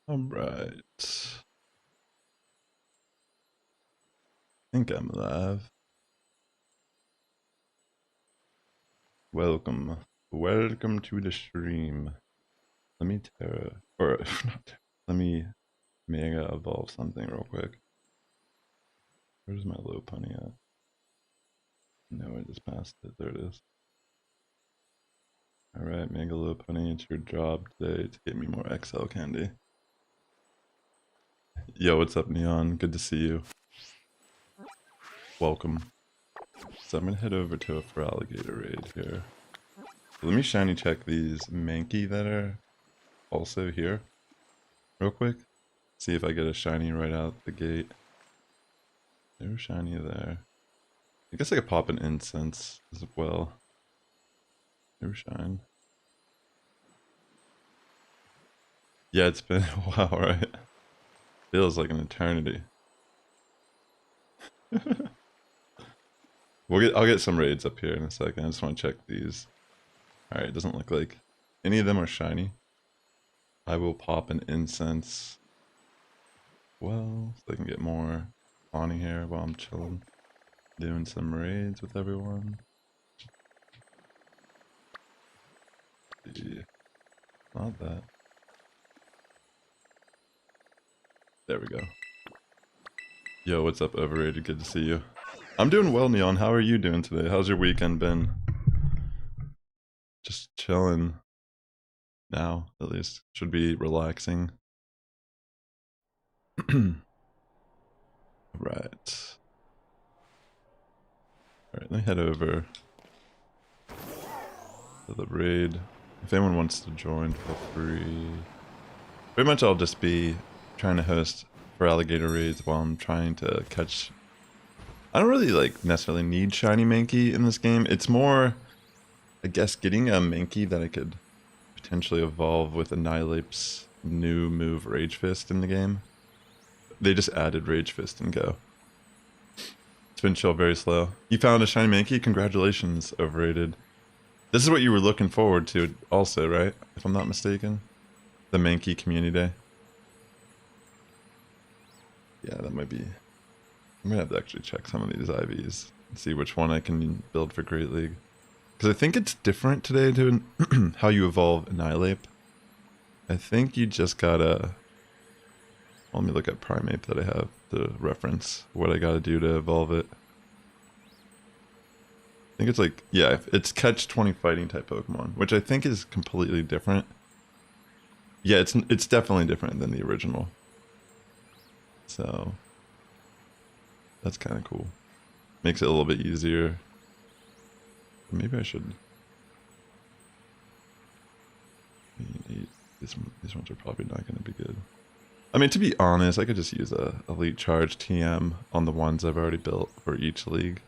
Alright. I think I'm live. Welcome. Welcome to the stream. Let me Terra, or not Terra, let me Mega evolve something real quick. Where's my low pony at? No, I just passed it. There it is. Alright, Mega Low Pony, it's your job today to get me more XL candy. Yo, what's up, Neon? Good to see you. Welcome. So I'm gonna head over to a Feraligatr raid here. So let me shiny check these Mankey that are also here real quick. See if I get a shiny right out the gate. No shiny there. I guess I could pop an incense as well. No shine. Yeah, it's been a while, right? Feels like an eternity. I'll get some raids up here in a second. I just want to check these. Alright, it doesn't look like any of them are shiny. I will pop an incense. Well, so I can get more Bonnie here while I'm chilling. Doing some raids with everyone. Yeah, not that. There we go. Yo, what's up, Overrated? Good to see you. I'm doing well, Neon. How are you doing today? How's your weekend been? Just chilling. Now, at least. Should be relaxing. Right. Alright, let me head over to the raid. If anyone wants to join, feel free. Pretty much I'll just be trying to host Feraligatr raids while I'm trying to catch... I don't really necessarily need shiny Mankey in this game. It's more, I guess, getting a Mankey that I could potentially evolve with Annihilape's new move Rage Fist in the game. They just added Rage Fist in Go. It's been chill, very slow. You found a shiny Mankey? Congratulations, Overrated. This is what you were looking forward to also, right? If I'm not mistaken. The Mankey Community Day. Yeah, that might be... I'm gonna have to actually check some of these IVs and see which one I can build for Great League. Because I think it's different today to how you evolve Annihilape. I think you just gotta... Let me look at Primeape that I have to reference what I gotta do to evolve it. I think it's yeah, it's catch 20 fighting type Pokemon, which I think is completely different. Yeah, it's definitely different than the original. So that's kind of cool. Makes it a little bit easier. Maybe I should. These ones are probably not going to be good. I mean, to be honest, I could just use a Elite Charge TM on the ones I've already built for each league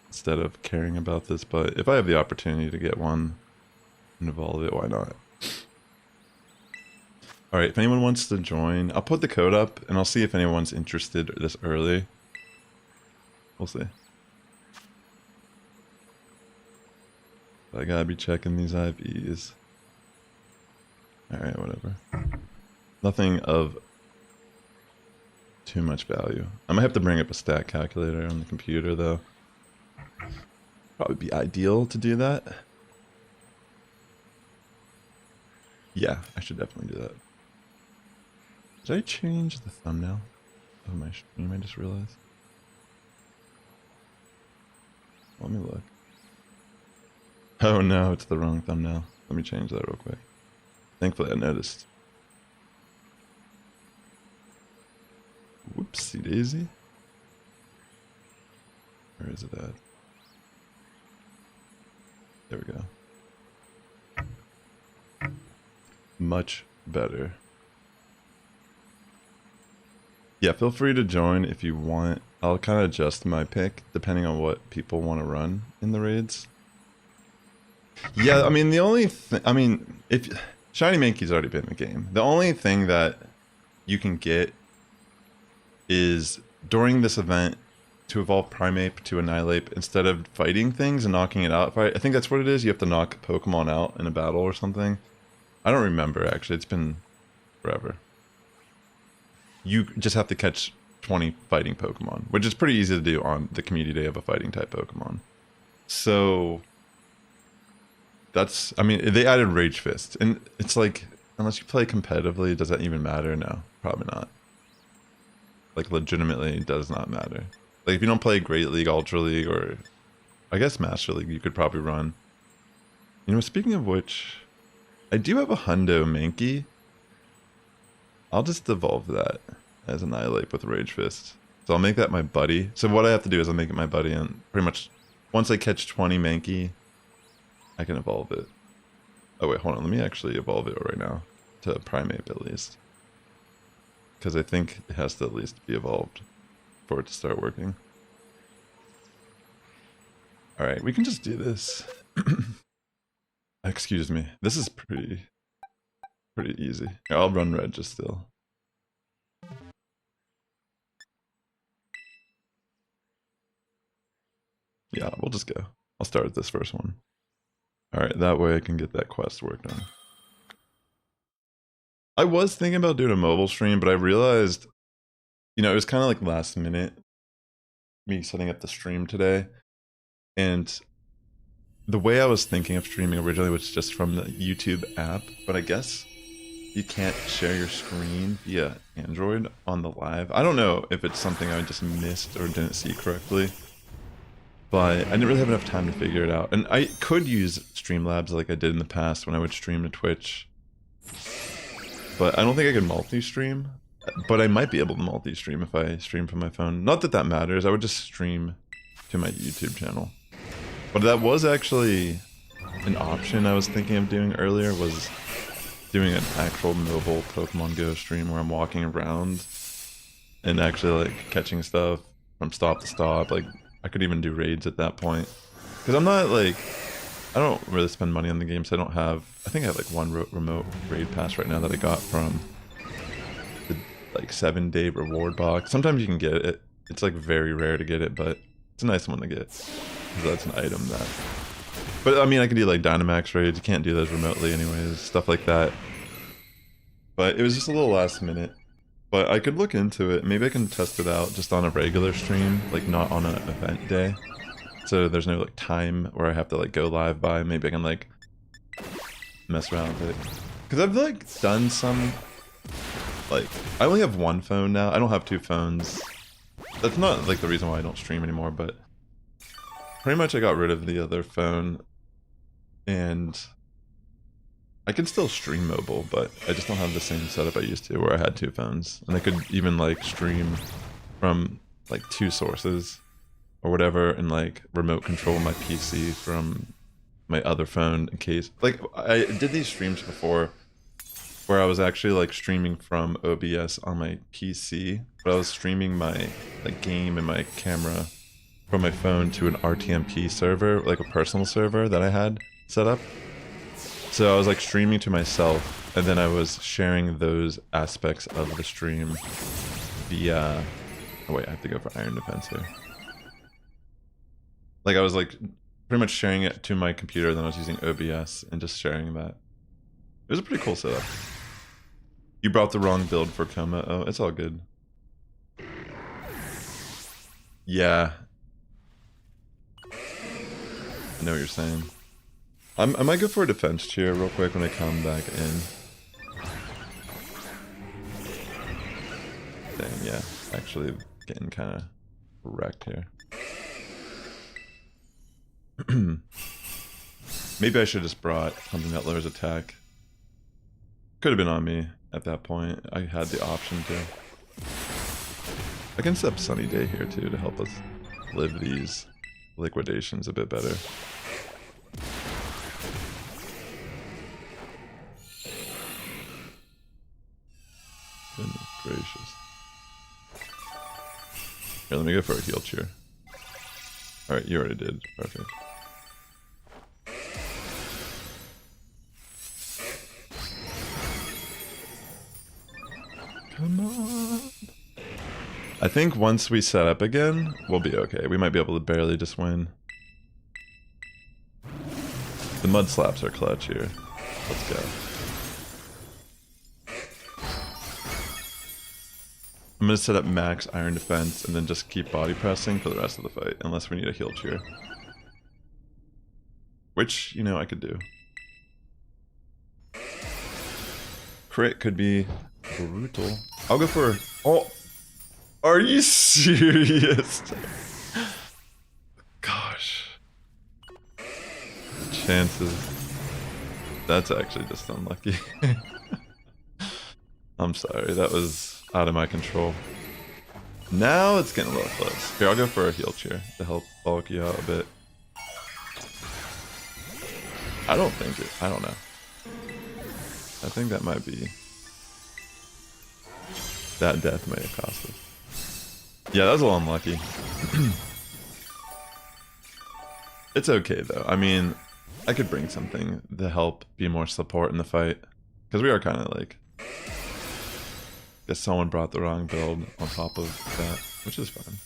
instead of caring about this, but if I have the opportunity to get one and evolve it, why not? Alright, if anyone wants to join, I'll put the code up and I'll see if anyone's interested this early. We'll see. But I gotta be checking these IVs. Alright, whatever. Nothing of too much value. I might have to bring up a stat calculator on the computer though. Probably be ideal to do that. Yeah, I should definitely do that. Did I change the thumbnail of my stream? I just realized. Let me look. Oh no, it's the wrong thumbnail. Let me change that real quick. Thankfully I noticed. Whoopsie daisy. Where is it at? There we go. Much better. Yeah, feel free to join if you want. I'll kind of adjust my pick depending on what people want to run in the raids. Yeah, I mean, the only thing... I mean, if... Shiny Mankey's already been in the game. The only thing that you can get is during this event to evolve Primeape to Annihilape, instead of fighting things and knocking it out. I think that's what it is. You have to knock Pokemon out in a battle or something. I don't remember, actually. It's been forever. You just have to catch 20 fighting Pokemon, which is pretty easy to do on the community day of a fighting type Pokemon. So that's, I mean, they added Rage Fist, and it's like, unless you play competitively, does that even matter? No, probably not. Like, legitimately, it does not matter. Like, if you don't play Great League, Ultra League, or I guess Master League, you could probably run. You know, speaking of which, I do have a Hundo Mankey. I'll just evolve that as Annihilate with Rage Fist. So I'll make that my buddy. So what I have to do is I'll make it my buddy, and pretty much once I catch 20 Mankey, I can evolve it. Oh wait, hold on, let me actually evolve it right now to Primate at least. Because I think it has to at least be evolved for it to start working. Alright, we can just do this. Excuse me. This is pretty easy. Here, I'll run red just still. Yeah, we'll just go. I'll start with this first one. Alright, that way I can get that quest work done. I was thinking about doing a mobile stream, but I realized, you know, it was kind of like last minute, me setting up the stream today. And the way I was thinking of streaming originally was just from the YouTube app, but I guess you can't share your screen via Android on the live. I don't know if it's something I just missed or didn't see correctly, but I didn't really have enough time to figure it out. And I could use Streamlabs like I did in the past when I would stream to Twitch, but I don't think I could multi-stream. But I might be able to multi-stream if I stream from my phone. Not that that matters, I would just stream to my YouTube channel. But that was actually an option I was thinking of doing earlier, was doing an actual mobile Pokemon GO stream where I'm walking around and actually like catching stuff from stop to stop. Like I could even do raids at that point. Because I'm not like, I don't really spend money on the game, so I don't have, I think I have like one remote raid pass right now that I got from the like 7-day reward box. Sometimes you can get it. It's like very rare to get it, but it's a nice one to get. Because that's an item that... But I mean, I could do like Dynamax raids. You can't do those remotely anyways. Stuff like that. But it was just a little last minute. But I could look into it. Maybe I can test it out just on a regular stream. Like not on an event day. So there's no like time where I have to like go live by. Maybe I can like mess around with it. Because I've like done some... Like, I only have one phone now. I don't have two phones. That's not like the reason why I don't stream anymore, but pretty much I got rid of the other phone and I can still stream mobile, but I just don't have the same setup I used to where I had two phones. And I could even like stream from like two sources or whatever and like remote control my PC from my other phone in case. Like I did these streams before where I was actually like streaming from OBS on my PC, but I was streaming my like game and my camera from my phone to an RTMP server, like a personal server that I had set up. So I was like streaming to myself, and then I was sharing those aspects of the stream via... Oh wait, I have to go for Iron Defense here. Like I was like pretty much sharing it to my computer, then I was using OBS and just sharing that. It was a pretty cool setup. You brought the wrong build for Coma. Oh, it's all good. Yeah. I know what you're saying. I might go for a defense cheer real quick when I come back in. Damn, yeah. Actually getting kind of wrecked here. Maybe I should have just brought something that lowers attack. Could have been on me at that point. I had the option to. I can set up Sunny Day here too to help us live these liquidations a bit better. Goodness gracious. Here, let me go for a heal cheer. Alright, you already did. Perfect. Come on. I think once we set up again, we'll be okay. We might be able to barely just win. The mud slaps are clutch here. Let's go. I'm gonna set up max iron defense and then just keep body pressing for the rest of the fight, unless we need a heal cheer. Which, you know, I could do. Crit could be brutal. I'll go for... Oh! Are you serious? Gosh. Chances. That's actually just unlucky. I'm sorry, that was out of my control. Now it's getting a little close. Here, I'll go for a heal cheer to help bulk you out a bit. I don't know. I think that might be... That death may have cost us. Yeah, that was a little unlucky. It's okay though. I mean, I could bring something to help be more support in the fight. Because we are kind of like... Guess someone brought the wrong build on top of that, which is fine.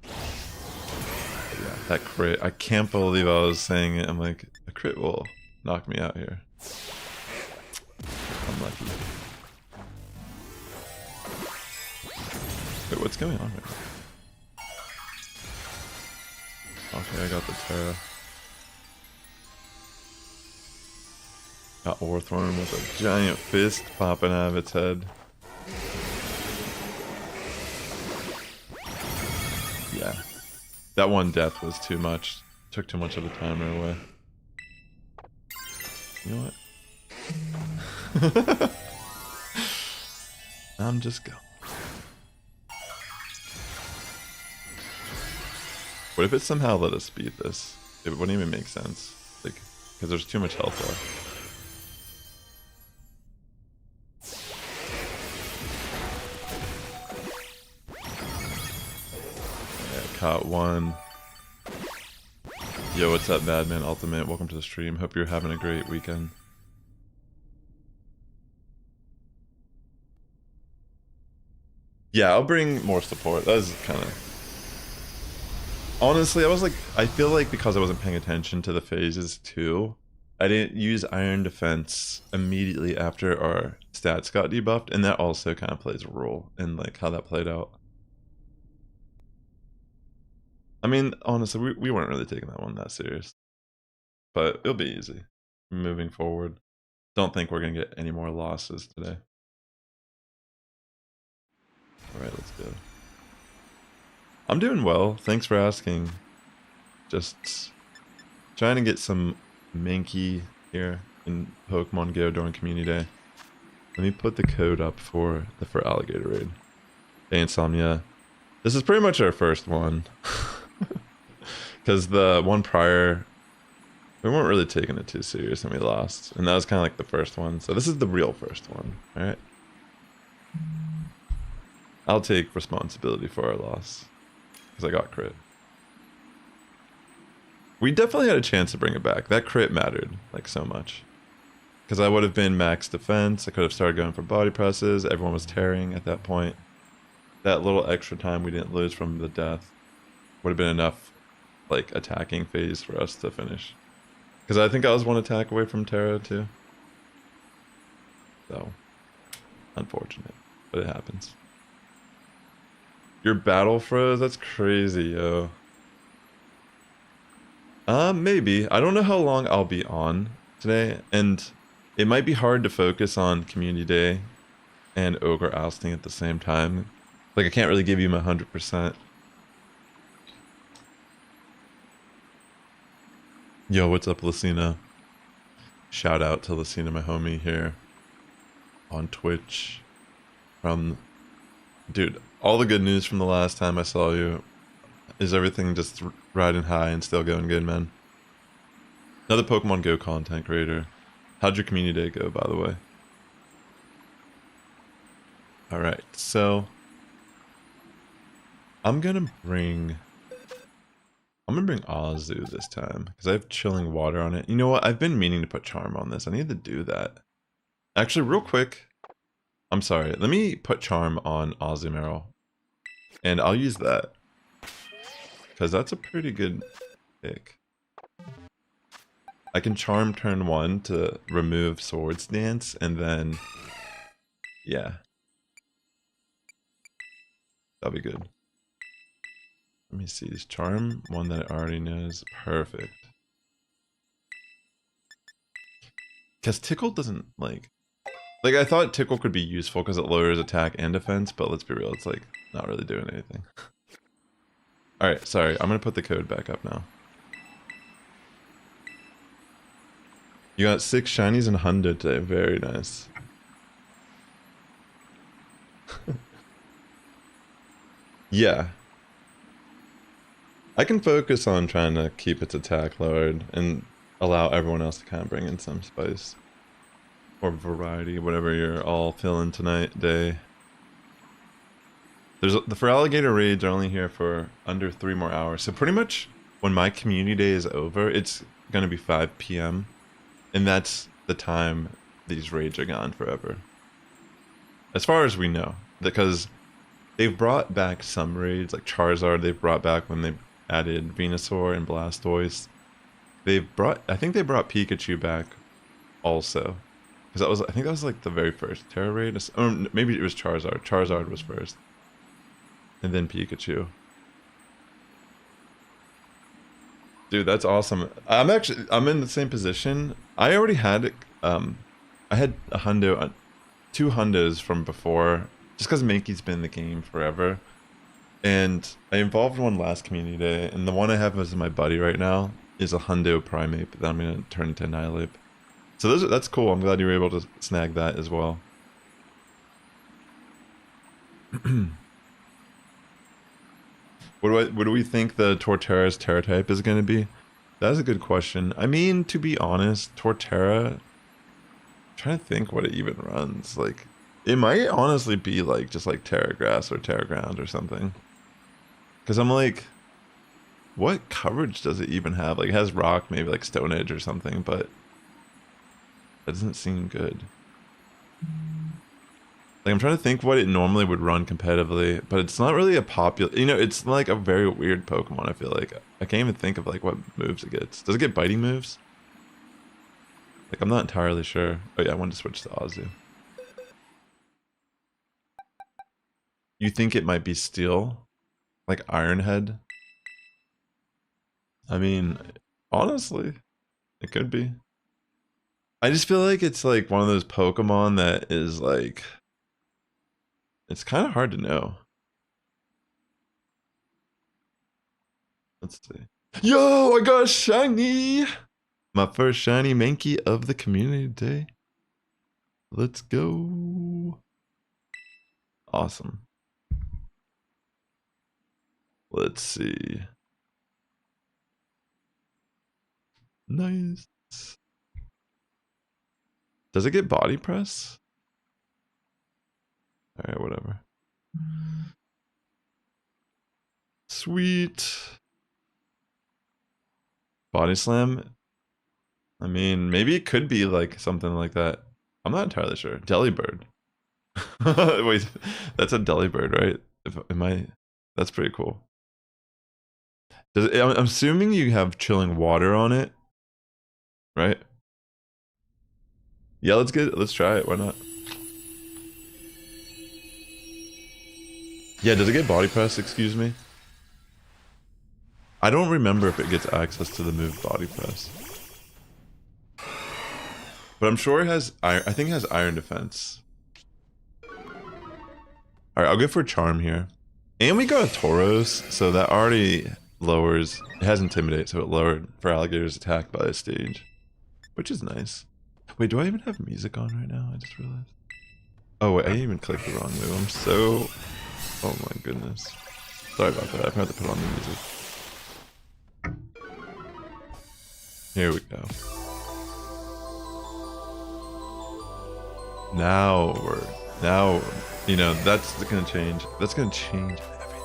But yeah, that crit. I can't believe I was saying it. I'm like, a crit will knock me out here. Unlucky. Wait, what's going on right now? Okay, I got the Tera. Got Orthworm with a giant fist popping out of its head. Yeah. That one death was too much. Took too much of the timer away. You know what? I'm just going. What if it somehow let us beat this? It wouldn't even make sense. Like, because there's too much health left. Caught one. Yo, what's up, Badman Ultimate? Welcome to the stream. Hope you're having a great weekend. Yeah, I'll bring more support. That was kind of... Honestly, I was like... I feel like because I wasn't paying attention to the phases too, I didn't use Iron Defense immediately after our stats got debuffed, and that also kind of plays a role in like how that played out. I mean, honestly, we weren't really taking that one that serious. But it'll be easy moving forward. Don't think we're going to get any more losses today. Alright, let's go. I'm doing well. Thanks for asking. Just trying to get some Mankey here in Pokemon GO during Community Day. Let me put the code up for the Feraligatr Raid. Hey, Insomnia. This is pretty much our first one. Because the one prior, we weren't really taking it too serious and we lost. And that was kind of like the first one. So this is the real first one, alright? I'll take responsibility for our loss. Because I got crit. We definitely had a chance to bring it back. That crit mattered, like, so much. Because I would have been max defense. I could have started going for body presses. Everyone was tearing at that point. That little extra time we didn't lose from the death would have been enough, like, attacking phase for us to finish. Because I think I was one attack away from Tera too. So, unfortunate, but it happens. Your battle froze? That's crazy, yo. Maybe. I don't know how long I'll be on today, and it might be hard to focus on Community Day and Ogre ousting at the same time. Like, I can't really give you my 100%. Yo, what's up, Lucina? Shout out to Lucina, my homie here on Twitch. Dude, all the good news from the last time I saw you. Is everything just riding high and still going good, man? Another Pokemon GO content creator. How'd your Community Day go, by the way? Alright, so I'm gonna bring Azu this time, because I have Chilling Water on it. You know what? I've been meaning to put Charm on this. I need to do that. Actually, real quick. I'm sorry. Let me put Charm on Azumarill. And I'll use that. Because that's a pretty good pick. I can Charm turn 1 to remove Swords Dance, and then... Yeah. That'll be good. Let me see. This charm, one that I already know is perfect. Because Tickle doesn't like I thought Tickle could be useful because it lowers attack and defense, but let's be real, it's like not really doing anything. Alright, sorry, I'm gonna put the code back up now. You got 6 shinies and Hundo today, very nice. Yeah. I can focus on trying to keep its attack lowered and allow everyone else to kind of bring in some spice. Or variety, whatever you're all feeling tonight, day. The Feraligatr Raids are only here for under 3 more hours. So pretty much when my community day is over, it's going to be 5 p.m. And that's the time these raids are gone forever. As far as we know. Because they've brought back some raids, like Charizard they've brought back when they added Venusaur and Blastoise. I think they brought Pikachu back also. Because I think that was like the very first Tera raid. Or maybe it was Charizard. Charizard was first. And then Pikachu. Dude, that's awesome. I'm in the same position. I already had, I had a Hundo, 2 Hundos from before, just because Mankey's been in the game forever. And I involved one last community day, and the one I have as my buddy right now is a Hundo Primate that I'm going to turn into Annihilate. So that's cool. I'm glad you were able to snag that as well. What do we think the Torterra's Terra type is going to be? That's a good question. I mean, to be honest, Torterra, I'm trying to think what it even runs. Like, it might honestly be like just like Terra Grass or Terra Ground or something. Because I'm like, what coverage does it even have? Like, it has Rock, maybe like Stone Edge or something, but that doesn't seem good. Like, I'm trying to think what it normally would run competitively, but it's not really a popular, you know, it's like a very weird Pokemon, I feel like. I can't even think of like what moves it gets. Does it get biting moves? Like, I'm not entirely sure. Oh yeah, I wanted to switch to Azu. You think it might be Steel? Like Iron Head? I mean, honestly, it could be. I just feel like it's like one of those Pokemon that is like, it's kind of hard to know. Let's see. Yo, I got a shiny! My first shiny Mankey of the community day. Let's go. Awesome. Let's see. Nice. Does it get body press? Alright, whatever. Sweet. Body slam? I mean, maybe it could be like something like that. I'm not entirely sure. Delibird. Wait, that's a Delibird, right? That's pretty cool. I'm assuming you have chilling water on it, right? Yeah, let's try it. Why not? Yeah, does it get body press? Excuse me. I don't remember if it gets access to the move body press, but I'm sure it has. I think it has iron defense. All right, I'll go for charm here, and we got a Tauros, so that already lowers. It has intimidate, so it lowered Feraligatr's attack by a stage, which is nice. Wait, do I even have music on right now? I just realized. Oh wait, I even clicked the wrong move. I'm so. Oh my goodness. Sorry about that. I forgot to put on the music. Here we go. Now, you know, that's gonna change. That's gonna change everything.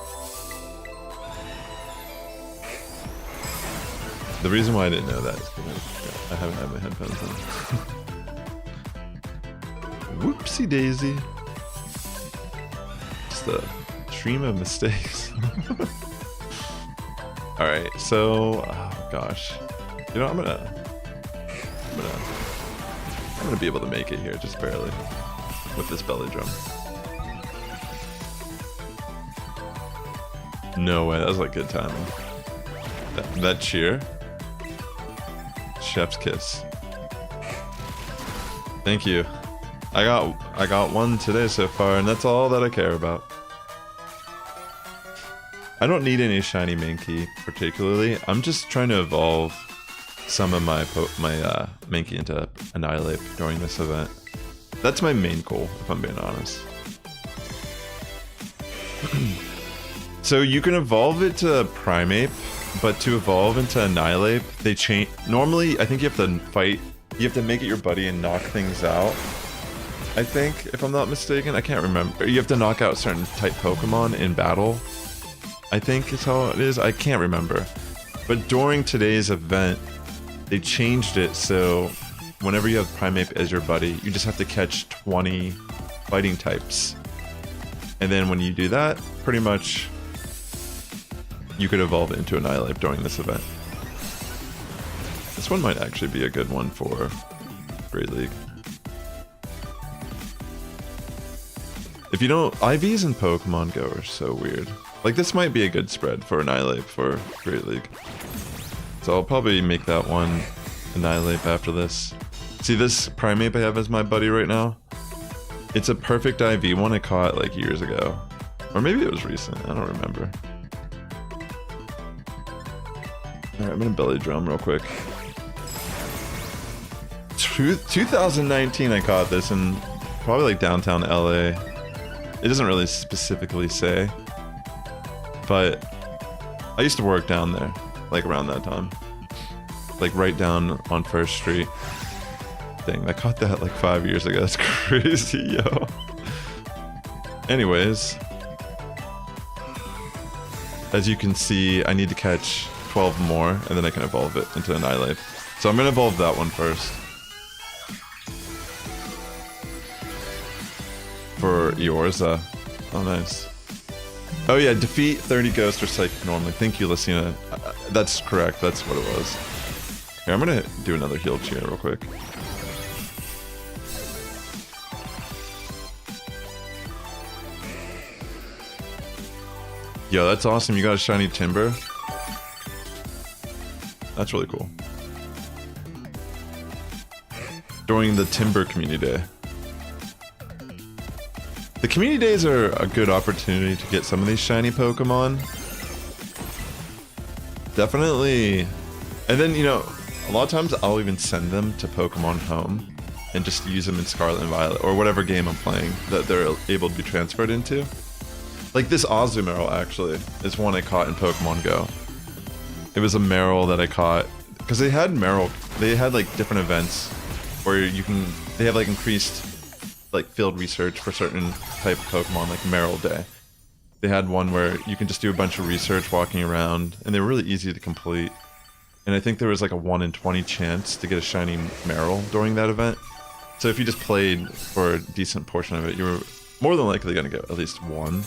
The reason why I didn't know that is because I haven't had my headphones on. Whoopsie daisy. Just a stream of mistakes. Alright, so, oh gosh. You know, I'm gonna be able to make it here, just barely, with this belly drum. No way, that was like good timing. That cheer. Chef's kiss. Thank you. I got one today so far, and that's all that I care about. I don't need any shiny Mankey particularly. I'm just trying to evolve some of my Mankey into Annihilate during this event. That's my main goal, if I'm being honest. So you can evolve it to Primeape, but to evolve into Annihilate, they change. Normally, I think you have to fight. You have to make it your buddy and knock things out. I think, if I'm not mistaken, I can't remember. You have to knock out certain type Pokemon in battle. I think is how it is. I can't remember. But during today's event, they changed it so whenever you have Primeape as your buddy, you just have to catch 20 fighting types. And then when you do that, pretty much you could evolve it into Annihilate during this event. This one might actually be a good one for Great League. If you don't, IVs in Pokemon GO are so weird. Like, this might be a good spread for Annihilate for Great League. So I'll probably make that one Annihilate after this. See this Primeape I have as my buddy right now? It's a perfect IV one I caught like years ago. Or maybe it was recent, I don't remember. Alright, I'm gonna belly drum real quick. 2019 I caught this in probably like downtown LA. It doesn't really specifically say. But I used to work down there, like around that time. Like right down on First Street. Dang, I caught that like 5 years ago. That's crazy, yo. Anyways. As you can see, I need to catch 12 more, and then I can evolve it into Annihilate. So I'm gonna evolve that one first. For Eorza. Oh, nice. Oh yeah, defeat 30 ghosts or psychic normally. Thank you, Lucina. That's correct, that's what it was. Here, I'm gonna do another heal cheer real quick. Yo, that's awesome, you got a shiny Timber. That's really cool. During the Timber Community Day. The community days are a good opportunity to get some of these shiny Pokemon. Definitely. And then, you know, a lot of times I'll even send them to Pokemon Home and just use them in Scarlet and Violet or whatever game I'm playing that they're able to be transferred into. Like this Azumarill actually is one I caught in Pokemon GO. It was a Marill that I caught because they had like different events where they have like increased like field research for certain type of Pokemon, like Marill Day. They had one where you can just do a bunch of research walking around, and they were really easy to complete. And I think there was like a 1 in 20 chance to get a shiny Marill during that event. So if you just played for a decent portion of it, you were more than likely going to get at least one.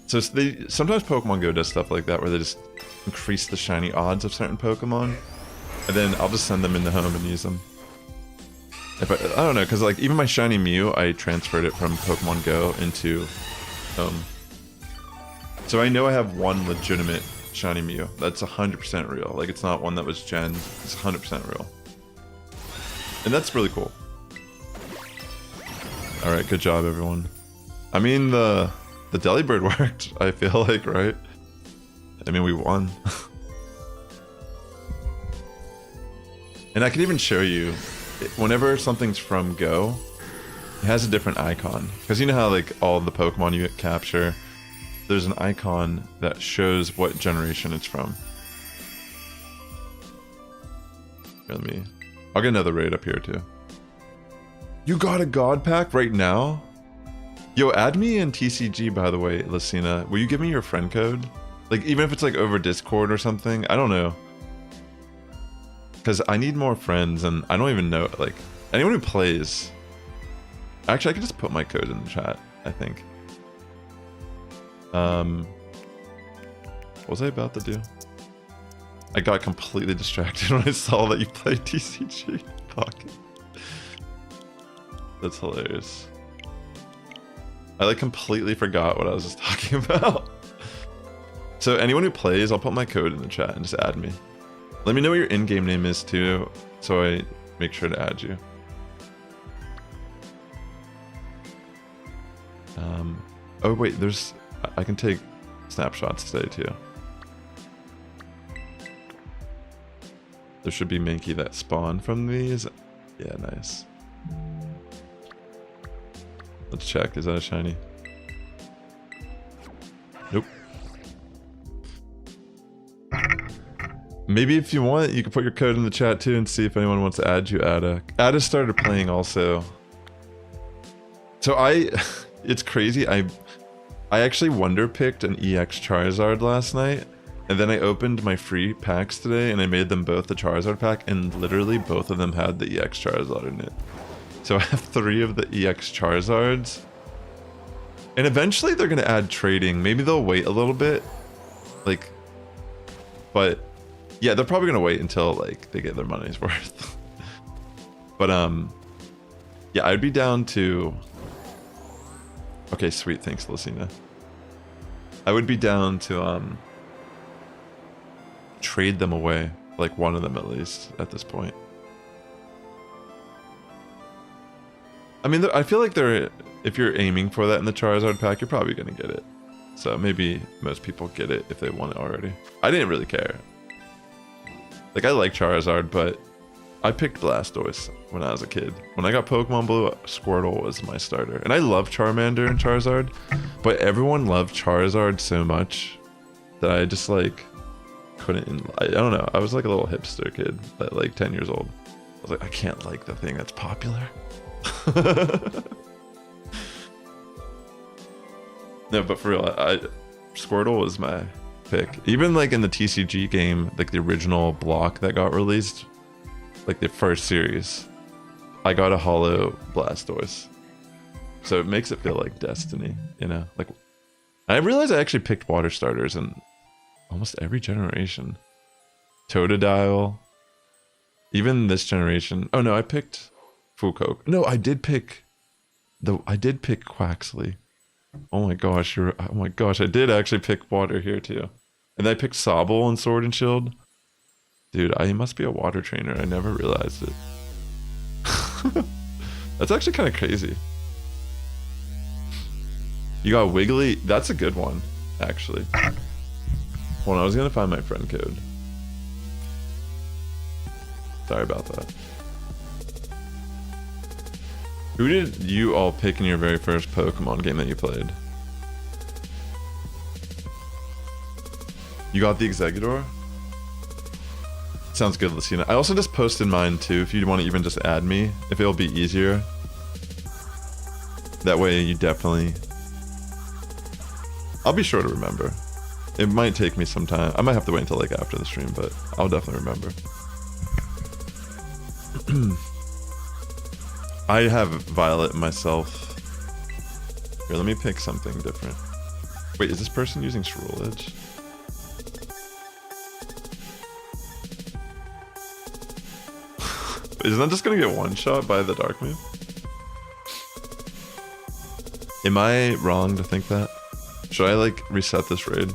So sometimes Pokemon GO does stuff like that where they just increase the shiny odds of certain Pokemon, and then I'll just send them into Home and use them. If I don't know, because like even my shiny Mew, I transferred it from Pokemon GO into Home. So I know I have one legitimate shiny Mew. That's 100% real. Like it's not one that was gen. It's 100% real. And that's really cool. Alright, good job everyone. I mean the Delibird worked, I feel like, right? I mean we won. And I can even show you whenever something's from Go, it has a different icon. Because you know how like all the Pokemon you capture, there's an icon that shows what generation it's from. Here, I'll get another raid up here too. You got a God Pack right now? Yo, add me in TCG by the way, Lucina. Will you give me your friend code? Like even if it's like over Discord or something, I don't know. Because I need more friends, and I don't even know, like, anyone who plays... Actually, I can just put my code in the chat, I think. What was I about to do? I got completely distracted when I saw that you played TCG. Fuck. That's hilarious. I, like, completely forgot what I was just talking about. So anyone who plays, I'll put my code in the chat and just add me. Let me know what your in-game name is too, so I make sure to add you. Oh wait, I can take snapshots today too. There should be Mankey that spawn from these. Yeah, nice. Let's check, is that a shiny? Nope. Maybe if you want, you can put your code in the chat too and see if anyone wants to add you. Ada started playing also. So it's crazy. I actually wonder picked an EX Charizard last night, and then I opened my free packs today and I made them both the Charizard pack, and literally both of them had the EX Charizard in it. So I have 3 of the EX Charizards. And eventually they're gonna add trading. Maybe they'll wait a little bit. Like, but yeah, they're probably gonna wait until like they get their money's worth. But yeah, I'd be down to. Okay, sweet, thanks, Lucina. I would be down to trade them away, like one of them at least at this point. I mean, I feel like if you're aiming for that in the Charizard pack, you're probably gonna get it. So maybe most people get it if they want it already. I didn't really care. Like, I like Charizard, but I picked Blastoise when I was a kid. When I got Pokemon Blue, Squirtle was my starter. And I love Charmander and Charizard, but everyone loved Charizard so much that I just like couldn't. I don't know. I was like a little hipster kid at like 10 years old. I was like, I can't like the thing that's popular. No, but for real, Squirtle was my pick. Even like in the TCG game, like the original block that got released, like the first series, I got a holo Blastoise. So it makes it feel like destiny, you know? Like, I realized I actually picked water starters in almost every generation. Totodile. Even this generation. Oh no, I picked Fuecoke. No, I did pick Quaxley. Oh my gosh, oh my gosh, I did actually pick water here too. And I picked Sobble and Sword and Shield. Dude, I must be a water trainer. I never realized it. That's actually kind of crazy. You got Wiggly. That's a good one, actually. Hold on, I was gonna find my friend code. Sorry about that. Who did you all pick in your very first Pokemon game that you played? You got the Exeggutor? Sounds good, Lucina. I also just posted mine too, if you want to even just add me, if it'll be easier. That way you definitely... I'll be sure to remember. It might take me some time. I might have to wait until like after the stream, but I'll definitely remember. I have Violet myself. Here, let me pick something different. Wait, is this person using Ceruledge? Isn't that just gonna get one-shot by the Dark move? Am I wrong to think that? Should I like reset this raid?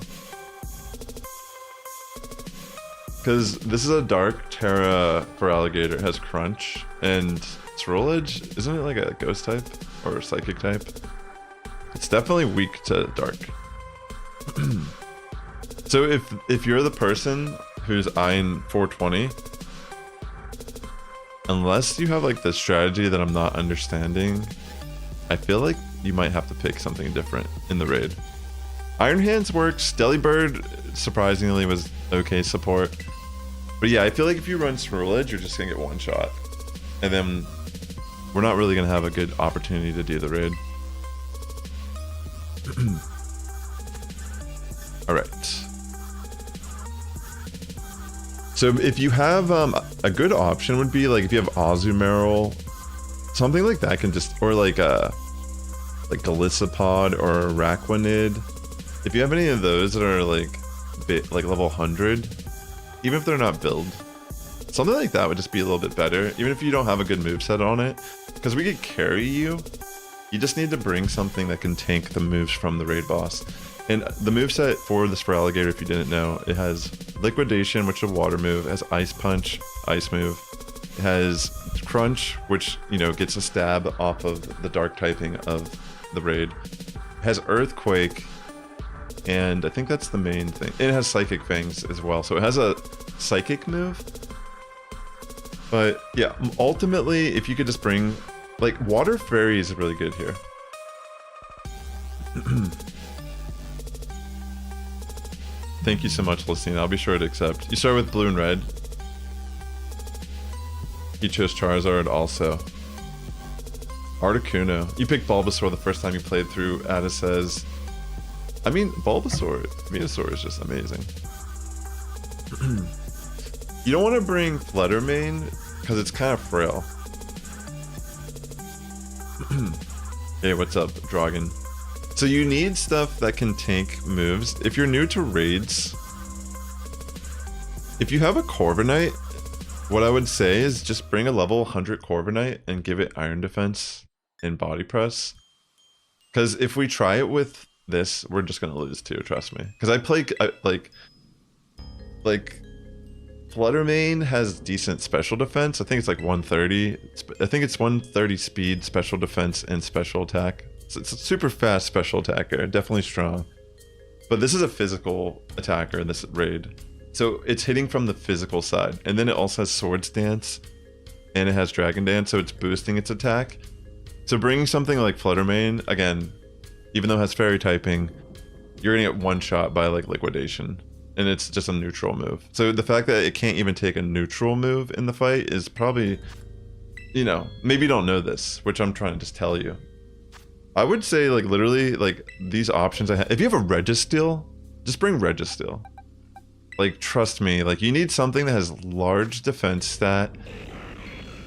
Because this is a Dark Tera Feraligatr. It has Crunch and Ceruledge. Isn't it like a Ghost type or a Psychic type? It's definitely weak to Dark. So if you're the person who's eyeing 420, unless you have like the strategy that I'm not understanding, I feel like you might have to pick something different in the raid. Iron Hands works. Delibird surprisingly was okay support. But yeah, I feel like if you run Ceruledge, you're just gonna get one shot. And then we're not really gonna have a good opportunity to do the raid. Alright. So if you have a good option would be like if you have Azumarill, something like that can just, or like Golisopod or Araquanid. If you have any of those that are like level 100, even if they're not build, something like that would just be a little bit better, even if you don't have a good moveset on it. Because we could carry you. You just need to bring something that can tank the moves from the raid boss. And the moveset for this Feraligatr, if you didn't know, it has Liquidation, which is a water move. It has Ice Punch, ice move. It has Crunch, which, you know, gets a stab off of the dark typing of the raid. It has Earthquake, and I think that's the main thing. And it has Psychic Fangs as well, so it has a Psychic move. But yeah, ultimately, if you could just bring, like, Water Fairy is really good here. Thank you so much, Lucina. I'll be sure to accept. You start with blue and red. You chose Charizard also. Articuno. You picked Bulbasaur the first time you played through, Ada says. I mean, Bulbasaur, Venusaur is just amazing. You don't want to bring Fluttermane, because it's kind of frail. Hey, what's up, Dragon? So you need stuff that can tank moves. If you're new to raids, if you have a Corviknight, what I would say is just bring a level 100 Corviknight and give it Iron Defense and Body Press. Because if we try it with this, we're just gonna lose too, trust me. Because I play, like Fluttermane has decent special defense. I think it's like 130. I think it's 130 speed, special defense, and special attack. So it's a super fast special attacker, definitely strong. But this is a physical attacker in this raid. So it's hitting from the physical side. And then it also has Swords Dance, and it has Dragon Dance, so it's boosting its attack. So bringing something like Fluttermane, again, even though it has fairy typing, you're gonna get one shot by like Liquidation. And it's just a neutral move. So the fact that it can't even take a neutral move in the fight is probably, you know, maybe you don't know this, which I'm trying to just tell you. I would say, like, literally, like, these options I have. If you have a Registeel, just bring Registeel. Like, trust me, like, you need something that has large defense stat.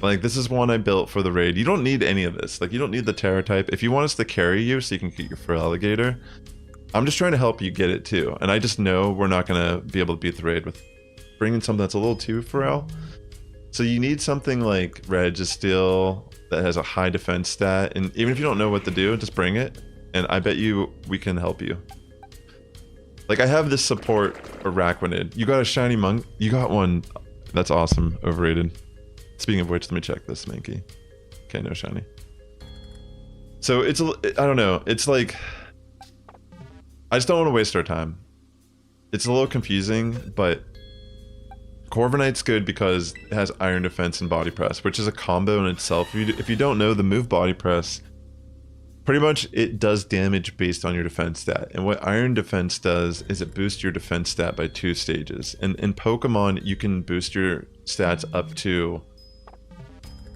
Like, this is one I built for the raid. You don't need any of this. Like, you don't need the Terra type. If you want us to carry you so you can get your Feraligatr, I'm just trying to help you get it too. And I just know we're not going to be able to beat the raid with bringing something that's a little too feral. So you need something like Registeel that has a high defense stat. And even if you don't know what to do, just bring it. And I bet you we can help you. Like, I have this support Araquanid. You got a shiny monk? You got one. That's awesome. Overrated. Speaking of which, let me check this, Mankey. Okay, no shiny. So it's, I don't know. It's like, I just don't want to waste our time. It's a little confusing, but Corviknight's good because it has Iron Defense and Body Press, which is a combo in itself. If you don't know, the move Body Press, pretty much it does damage based on your defense stat. And what Iron Defense does is it boosts your defense stat by 2 stages. And in Pokemon, you can boost your stats up to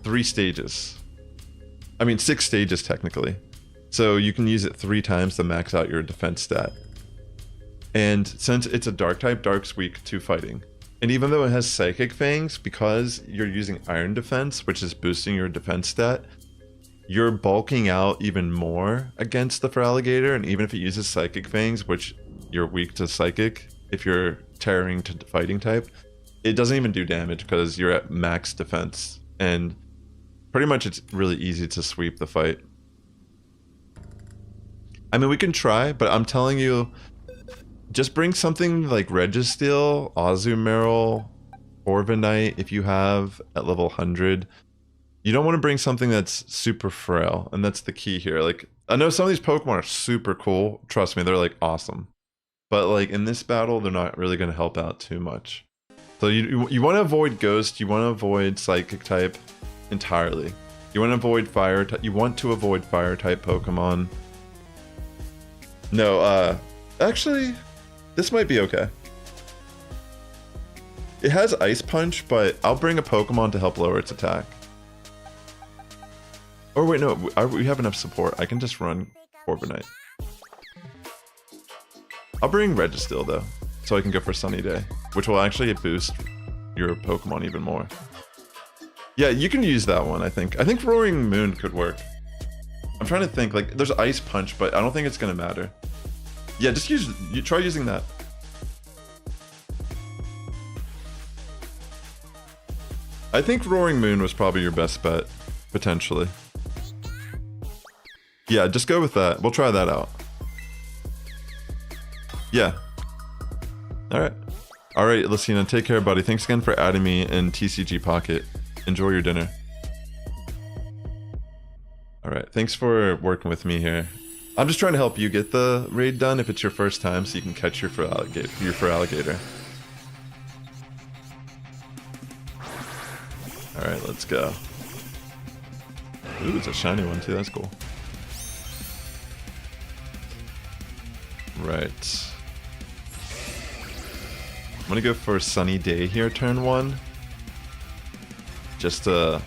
3 stages. I mean, 6 stages technically. So you can use it 3 times to max out your defense stat. And since it's a dark type, Dark's weak to fighting. And even though it has Psychic Fangs, because you're using Iron Defense, which is boosting your defense stat, you're bulking out even more against the Feraligatr. And even if it uses Psychic Fangs, which you're weak to Psychic, if you're tearing to fighting type, it doesn't even do damage because you're at max defense. And pretty much it's really easy to sweep the fight. I mean, we can try, but I'm telling you, just bring something like Registeel, Azumarill, Corviknight if you have at level 100. You don't want to bring something that's super frail, and that's the key here. Like, I know some of these Pokemon are super cool. Trust me, they're like awesome. But like in this battle, they're not really going to help out too much. So you want to avoid Ghost, you want to avoid Psychic type entirely. You want to avoid Fire type. You want to avoid Fire type Pokemon. No, actually, this might be okay. It has Ice Punch, but I'll bring a Pokemon to help lower its attack. Or wait, no, we have enough support. I can just run Corviknight. I'll bring Registeel though, so I can go for Sunny Day, which will actually boost your Pokemon even more. Yeah, you can use that one, I think. I think Roaring Moon could work. I'm trying to think, like, there's Ice Punch, but I don't think it's gonna matter. Yeah, just try using that. I think Roaring Moon was probably your best bet, potentially. Yeah, just go with that. We'll try that out. Yeah. Alright. Alright, Lucina, take care, buddy. Thanks again for adding me in TCG Pocket. Enjoy your dinner. Alright, thanks for working with me here. I'm just trying to help you get the raid done if it's your first time so you can catch your Feraligatr. Alright, let's go. Ooh, it's a shiny one too, that's cool. Right. I'm gonna go for Sunny Day here, turn 1. Just to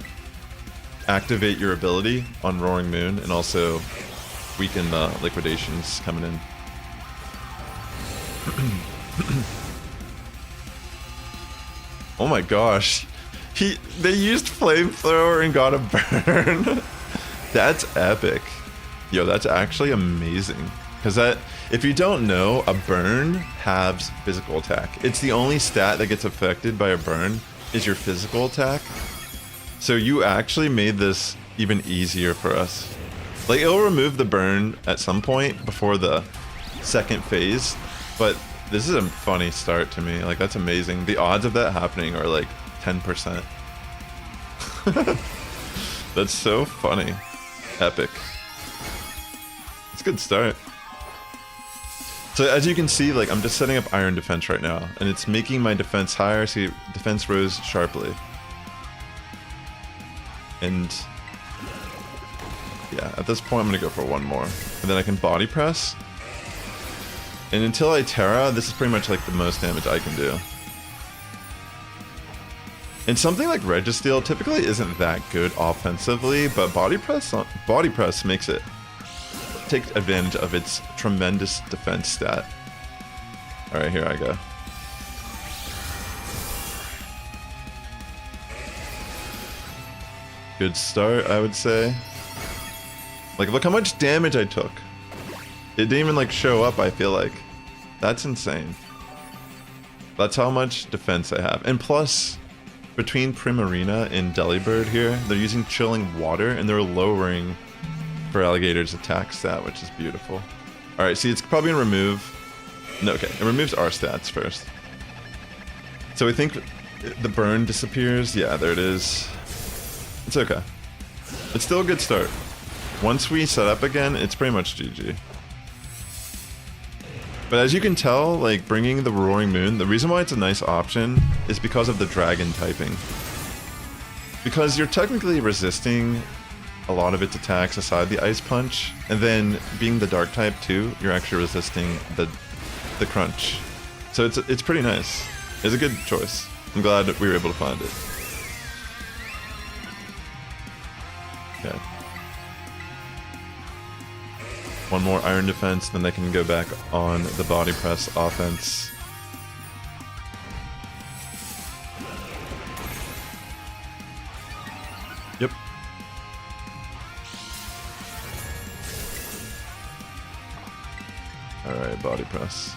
activate your ability on Roaring Moon and also weaken the liquidations coming in. Oh my gosh. They used Flamethrower and got a burn. That's epic. Yo, that's actually amazing. Because that, if you don't know, a burn halves physical attack. It's the only stat that gets affected by a burn is your physical attack. So you actually made this even easier for us. Like, it'll remove the burn at some point before the second phase, but this is a funny start to me. Like, that's amazing. The odds of that happening are like 10%. That's so funny. Epic. It's a good start. So as you can see, like, I'm just setting up Iron Defense right now, and it's making my defense higher. See, defense rose sharply. And yeah, at this point I'm gonna go for one more. And then I can body press. And until I Terra, this is pretty much like the most damage I can do. And something like Registeel typically isn't that good offensively, but body press makes it take advantage of its tremendous defense stat. Alright, here I go. Good start, I would say. Like, look how much damage I took. It didn't even, like, show up, I feel like. That's insane. That's how much defense I have. And plus, between Primarina and Delibird here, they're using Chilling Water, and they're lowering Feraligatr's attack stat, which is beautiful. Alright, see, it's probably gonna remove... No, okay, it removes our stats first. So we think the burn disappears. Yeah, there it is. It's okay. It's still a good start. Once we set up again, it's pretty much GG. But as you can tell, like, bringing the Roaring Moon, the reason why it's a nice option is because of the dragon typing. Because you're technically resisting a lot of its attacks aside the Ice Punch, and then being the Dark type too, you're actually resisting the Crunch. So it's pretty nice. It's a good choice. I'm glad we were able to find it. Okay. One more Iron Defense, then they can go back on the Body Press offense. Yep. Alright, Body Press.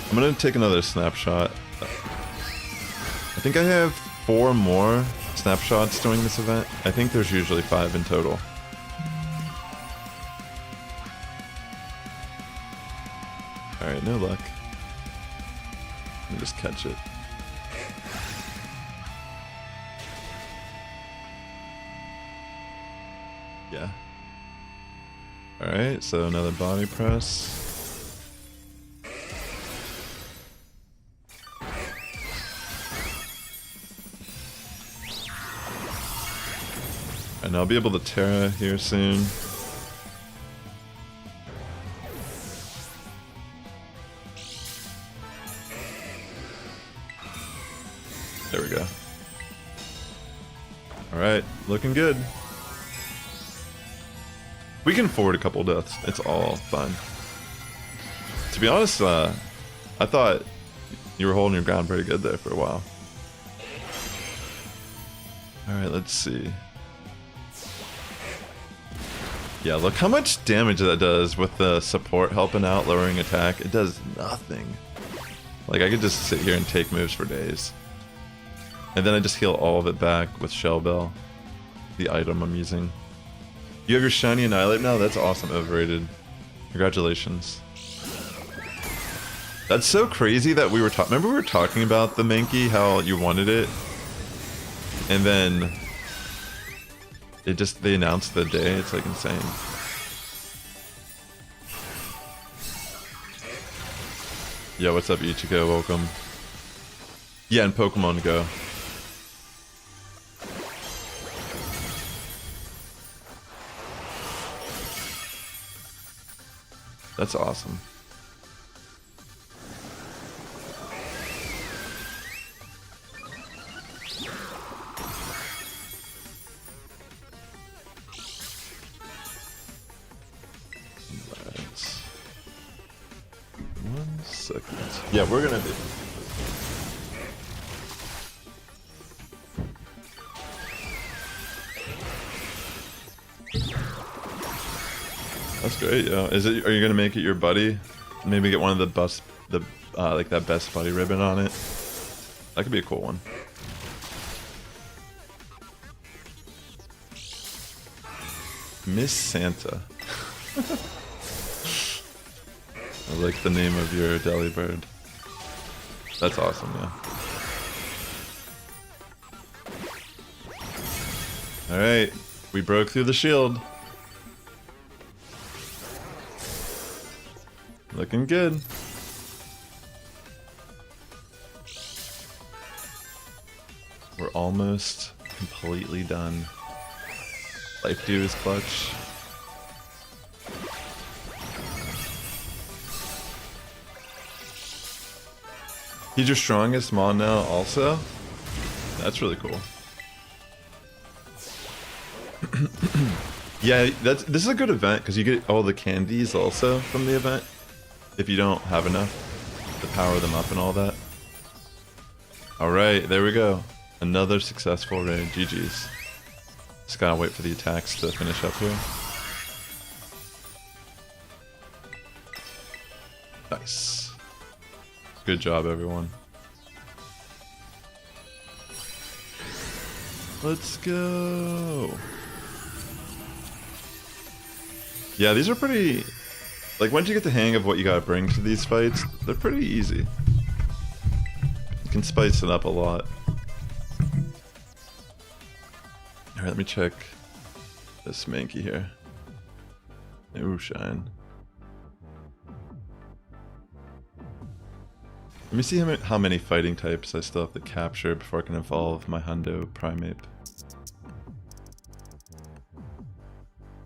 I'm gonna take another snapshot. I think I have 4 more snapshots during this event. I think there's usually 5 in total. Alright, no luck. Let me just catch it. Yeah. Alright, so another Body Press. And I'll be able to Terra here soon. There we go. Alright, looking good. We can forward a couple deaths. It's all fine. To be honest, I thought you were holding your ground pretty good there for a while. Alright, let's see. Yeah, look how much damage that does with the support helping out, lowering attack. It does nothing. Like, I could just sit here and take moves for days. And then I just heal all of it back with Shell Bell, the item I'm using. You have your shiny Annihilate now? That's awesome, overrated. Congratulations. That's so crazy that we were talking. Remember we were talking about the Mankey, how you wanted it, and then they announced the day. It's like insane. Yo, what's up, Ichigo? Welcome. Yeah, in Pokemon GO. That's awesome. Right. 1 second. Yeah, we're gonna do. That's great, yo. Are you gonna make it your buddy? Maybe get one of the like that best buddy ribbon on it. That could be a cool one. Miss Santa. I like the name of your deli bird. That's awesome, yeah. Alright, we broke through the shield. Looking good. We're almost completely done. Life Dew is clutch. He's your strongest mon now also? That's really cool. Yeah, this is a good event because you get all the candies also from the event. If you don't have enough to power them up and all that. Alright, there we go. Another successful raid. GG's. Just gotta wait for the attacks to finish up here. Nice. Good job, everyone. Let's go. Yeah, these are pretty... Like, once you get the hang of what you gotta bring to these fights, they're pretty easy. You can spice it up a lot. Alright, let me check this Mankey here. Ooh, shine. Let me see how many fighting types I still have to capture before I can evolve my Hundo Primate.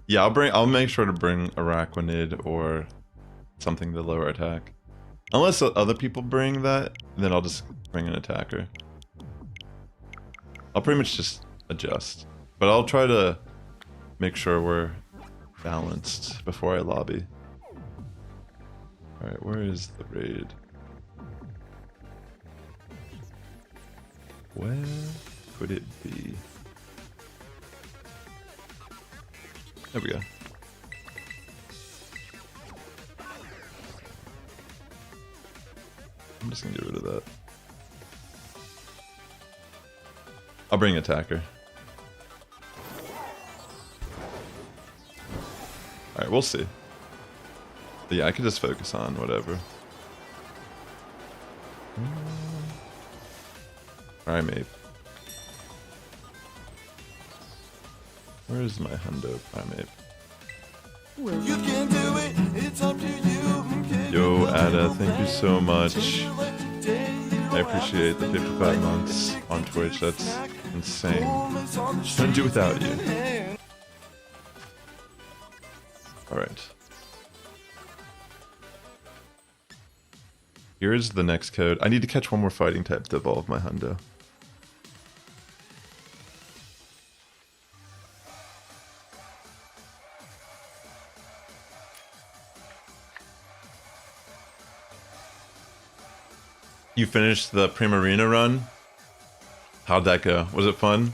Yeah, I'll make sure to bring Araquanid or something to lower attack. Unless other people bring that, then I'll just bring an attacker. I'll pretty much just adjust. But I'll try to make sure we're balanced before I lobby. Alright, where is the raid? Where could it be? There we go. I'm just gonna get rid of that. I'll bring attacker. Alright, we'll see. But yeah, I can just focus on whatever. Primate. Where is my Hundo Primate? You can do it. It's up to you. Yo, Ada, thank you so much. I appreciate the 55 months on Twitch. That's insane. Couldn't do without you. Alright. Here's the next code. I need to catch one more fighting type to evolve my Hundo. You finished the Primarina run? How'd that go? Was it fun?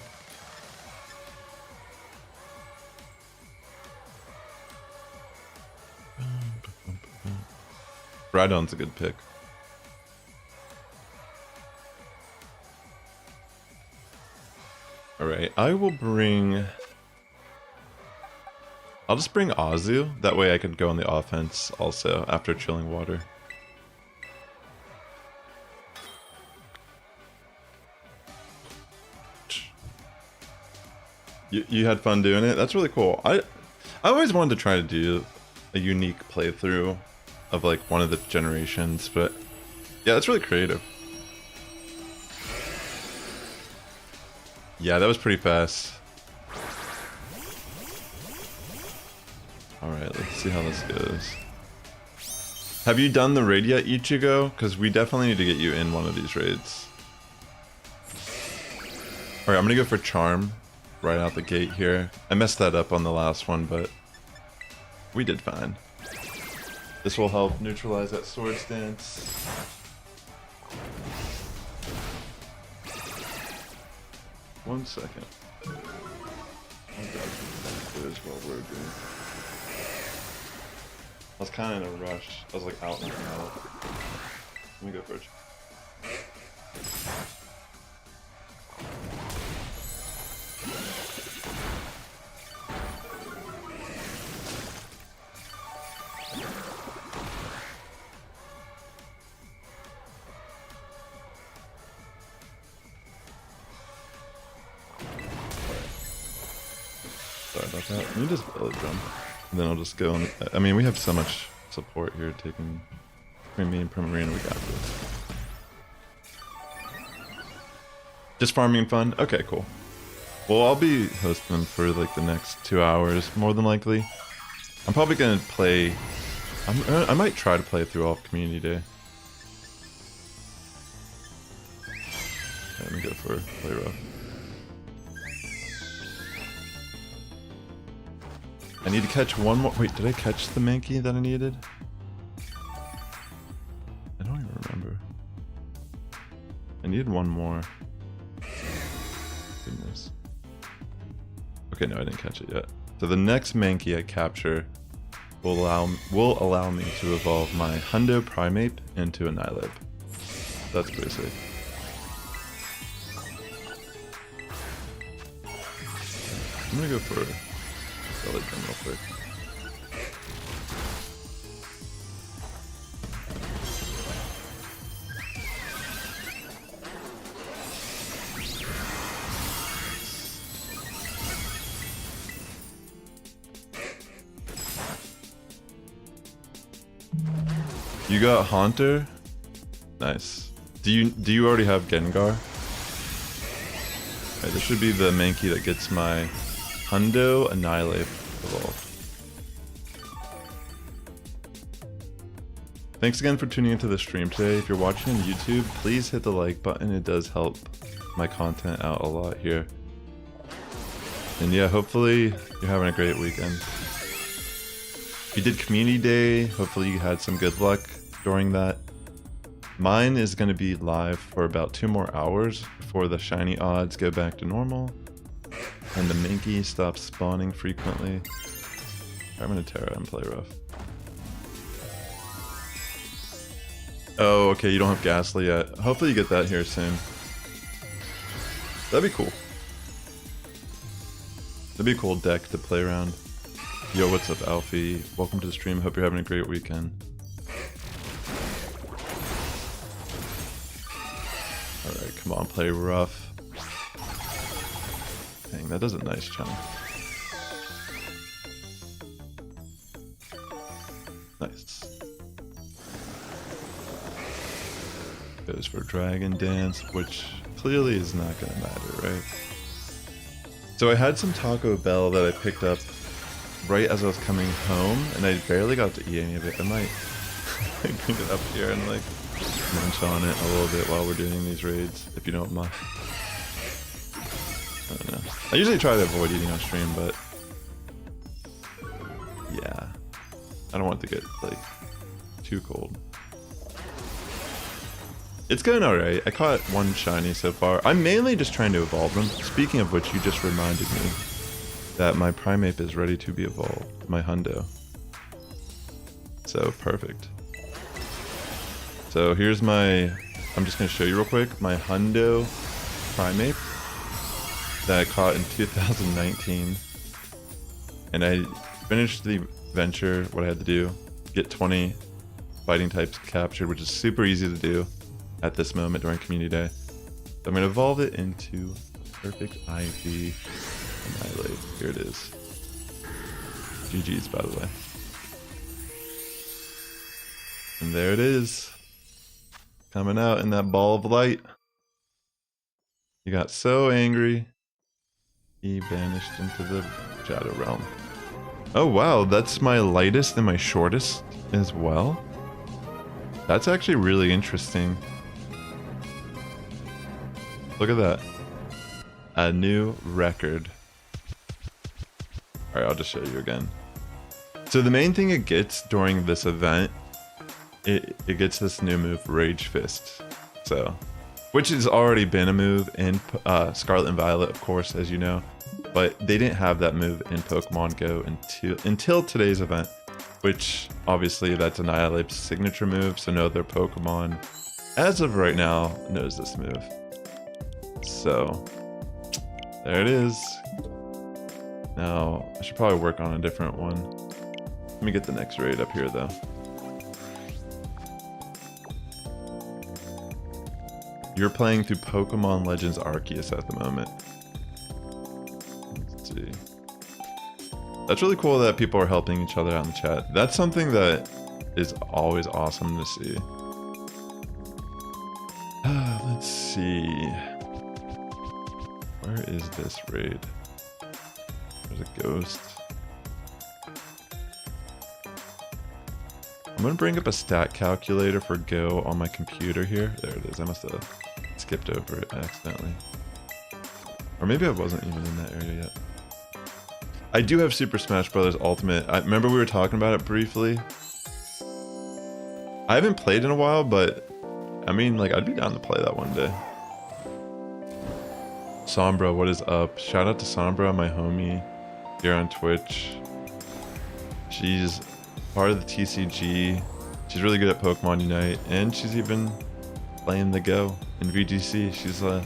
Rhydon's a good pick. Alright, I will bring... I'll just bring Azu. That way I can go on the offense also after Chilling Water. You had fun doing it? That's really cool. I always wanted to try to do a unique playthrough of like one of the generations, but yeah, that's really creative. Yeah, that was pretty fast. Alright, let's see how this goes. Have you done the raid yet, Ichigo? Because we definitely need to get you in one of these raids. Alright, I'm gonna go for Charm right out the gate here. I messed that up on the last one, but we did fine. This will help neutralize that sword stance. One second. I'll grab some while we're doing. I was kind of in a rush. I was like out and out. Let me go for it. Sorry about that. Let me just belly drum. And then I'll just go on. I mean, we have so much support here taking between me and Primarina. We got this. Just farming fun? Okay, cool. Well, I'll be hosting them for like the next 2 hours, more than likely. I'm probably gonna play. I might try to play through all of Community Day. Okay, let me go for play rough. I need to catch one more. Wait, did I catch the Mankey that I needed? I don't even remember. I needed one more. Goodness. Okay, no, I didn't catch it yet. So the next Mankey I capture will allow me to evolve my Hundo Primeape into a Nylib. That's pretty safe. I'm gonna go for belly drum real quick. You got Haunter? Nice. Do you already have Gengar? Alright, this should be the Mankey that gets my Hundo Annihilate evolved. Thanks again for tuning into the stream today. If you're watching on YouTube, please hit the like button. It does help my content out a lot here. And yeah, hopefully you're having a great weekend. If you did Community Day, hopefully you had some good luck during that. Mine is going to be live for about 2 more hours before the shiny odds go back to normal and the Mankey stops spawning frequently. I'm going to Tera and play rough. Oh, okay, you don't have Ghastly yet. Hopefully you get that here soon. That'd be cool. That'd be a cool deck to play around. Yo, what's up, Alfie? Welcome to the stream. Hope you're having a great weekend. Alright, come on, play rough. Dang, that does a nice chunk. Nice. Goes for Dragon Dance, which clearly is not gonna matter, right? So I had some Taco Bell that I picked up right as I was coming home, and I barely got to eat any of it. I might bring it up here and like munch on it a little bit while we're doing these raids, if you don't mind. I don't know. I usually try to avoid eating on stream, but yeah, I don't want it to get like too cold. It's going alright. I caught one shiny so far. I'm mainly just trying to evolve them. Speaking of which, you just reminded me that my Primeape is ready to be evolved. My Hundo. So, perfect. So here's my... I'm just going to show you real quick. My Hundo Primeape that I caught in 2019. And I finished the venture, what I had to do. Get 20 fighting types captured, which is super easy to do at this moment during Community Day. So I'm going to evolve it into a perfect IV Annihilate. Here it is. GG's, by the way. And there it is. Coming out in that ball of light. He got so angry, he vanished into the shadow realm. Oh wow, that's my lightest and my shortest as well. That's actually really interesting. Look at that. A new record. Alright, I'll just show you again. So the main thing it gets during this event, it gets this new move, Rage Fist. So, which has already been a move in Scarlet and Violet, of course, as you know. But they didn't have that move in Pokemon GO until today's event. Which, obviously, that's Annihilape's signature move, so no other Pokemon, as of right now, knows this move. So, there it is. Now, I should probably work on a different one. Let me get the next raid up here, though. You're playing through Pokemon Legends Arceus at the moment. Let's see. That's really cool that people are helping each other out in the chat. That's something that is always awesome to see. Let's see. Where is this raid? There's a ghost. I'm gonna bring up a stat calculator for Go on my computer here. There it is. I must have skipped over it accidentally. Or maybe I wasn't even in that area yet. I do have Super Smash Bros. Ultimate. I remember we were talking about it briefly. I haven't played in a while, but I mean, like, I'd be down to play that one day. Sombra, what is up? Shout out to Sombra, my homie here on Twitch. She's part of the TCG. She's really good at Pokemon Unite, and she's even playing the Go in VGC. She's a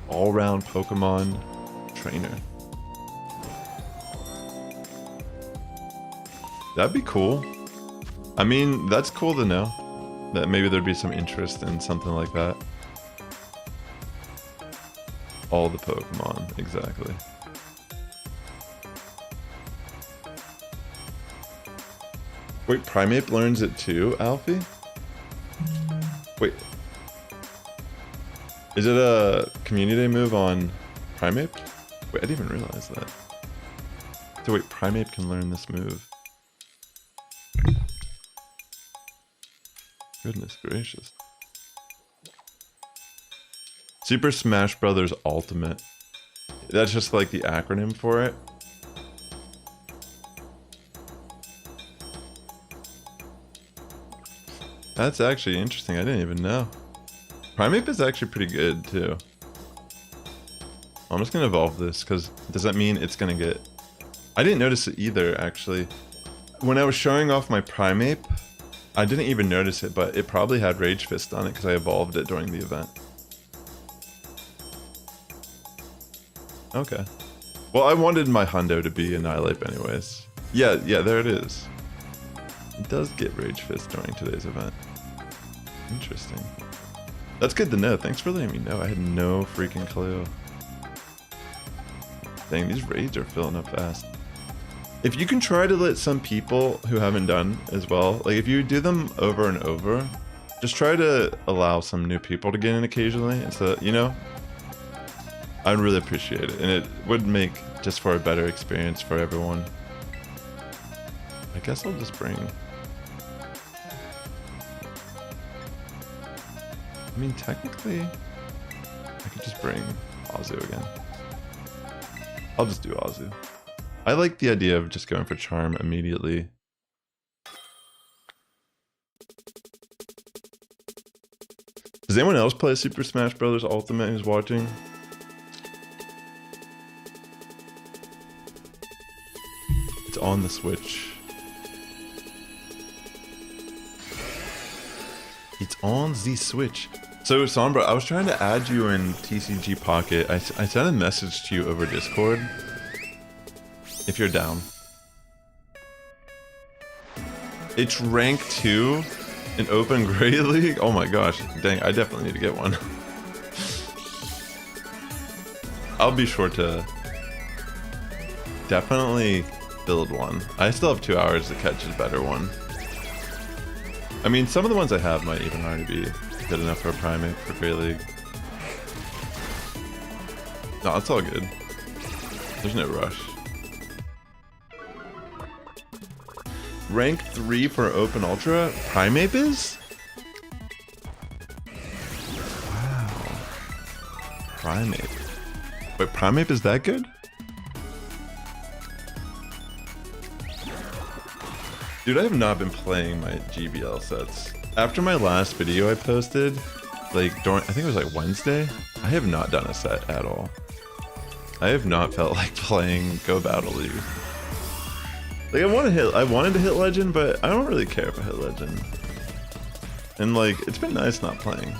all-round Pokemon trainer. That'd be cool. I mean, that's cool to know that maybe there'd be some interest in something like that. All the Pokemon, exactly. Wait, Primeape learns it too, Alfie? Wait. Is it a community day move on Primeape? Wait, I didn't even realize that. So wait, Primeape can learn this move. Goodness gracious. Super Smash Bros. Ultimate. That's just like the acronym for it. That's actually interesting. I didn't even know. Primeape is actually pretty good too. I'm just gonna evolve this because does that mean it's gonna get... I didn't notice it either actually. When I was showing off my Primeape, I didn't even notice it, but it probably had Rage Fist on it because I evolved it during the event. Okay. Well, I wanted my Hundo to be Annihilape anyways. Yeah, there it is. It does get Rage Fist during today's event. Interesting. That's good to know. Thanks for letting me know. I had no freaking clue. Dang, these raids are filling up fast. If you can try to let some people who haven't done as well, like if you do them over and over, just try to allow some new people to get in occasionally. And so, you know, I'd really appreciate it. And it would make just for a better experience for everyone. I guess I'll just bring... I mean, technically, I could just bring Azu again. I'll just do Azu. I like the idea of just going for Charm immediately. Does anyone else play Super Smash Bros. Ultimate who's watching? It's on the Switch. It's on the Switch. So Sombra, I was trying to add you in TCG Pocket. I sent a message to you over Discord. If you're down. It's rank 2 in Open Great League? Oh my gosh, dang, I definitely need to get one. I'll be sure to definitely build one. I still have 2 hours to catch a better one. I mean, some of the ones I have might even already be good enough for a primate for Great League. No, it's all good. There's no rush. Rank 3 for Open Ultra? Primate is? Wow. Primate. Wait, Primate is that good? Dude, I have not been playing my GBL sets. After my last video I posted, like during, I think it was like Wednesday, I have not done a set at all. I have not felt like playing Go Battle League. Like I wanted to hit Legend, but I don't really care if I hit Legend. And like, it's been nice not playing.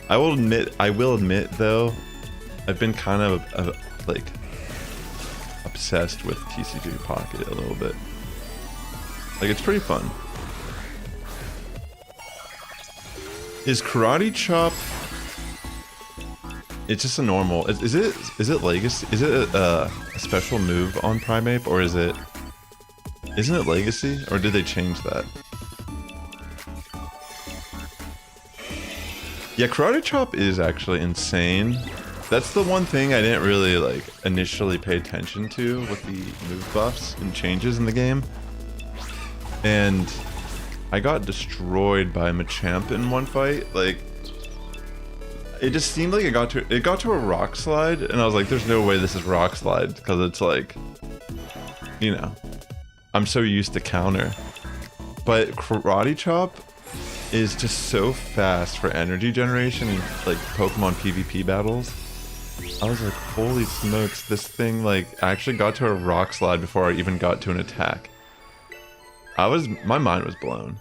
I will admit though, I've been kind of like obsessed with TCG Pocket a little bit. Like, it's pretty fun. Is Karate Chop... It's just a normal... Is it Legacy? Is it a special move on Primeape, or is it... Isn't it Legacy? Or did they change that? Yeah, Karate Chop is actually insane. That's the one thing I didn't really, like, initially pay attention to with the move buffs and changes in the game. And I got destroyed by Machamp in one fight. Like, it just seemed like it got to a rock slide, and I was like, there's no way this is rock slide, because it's like, you know, I'm so used to counter. But Karate Chop is just so fast for energy generation and like Pokemon PvP battles. I was like, holy smokes, this thing like actually got to a rock slide before I even got to an attack. My mind was blown.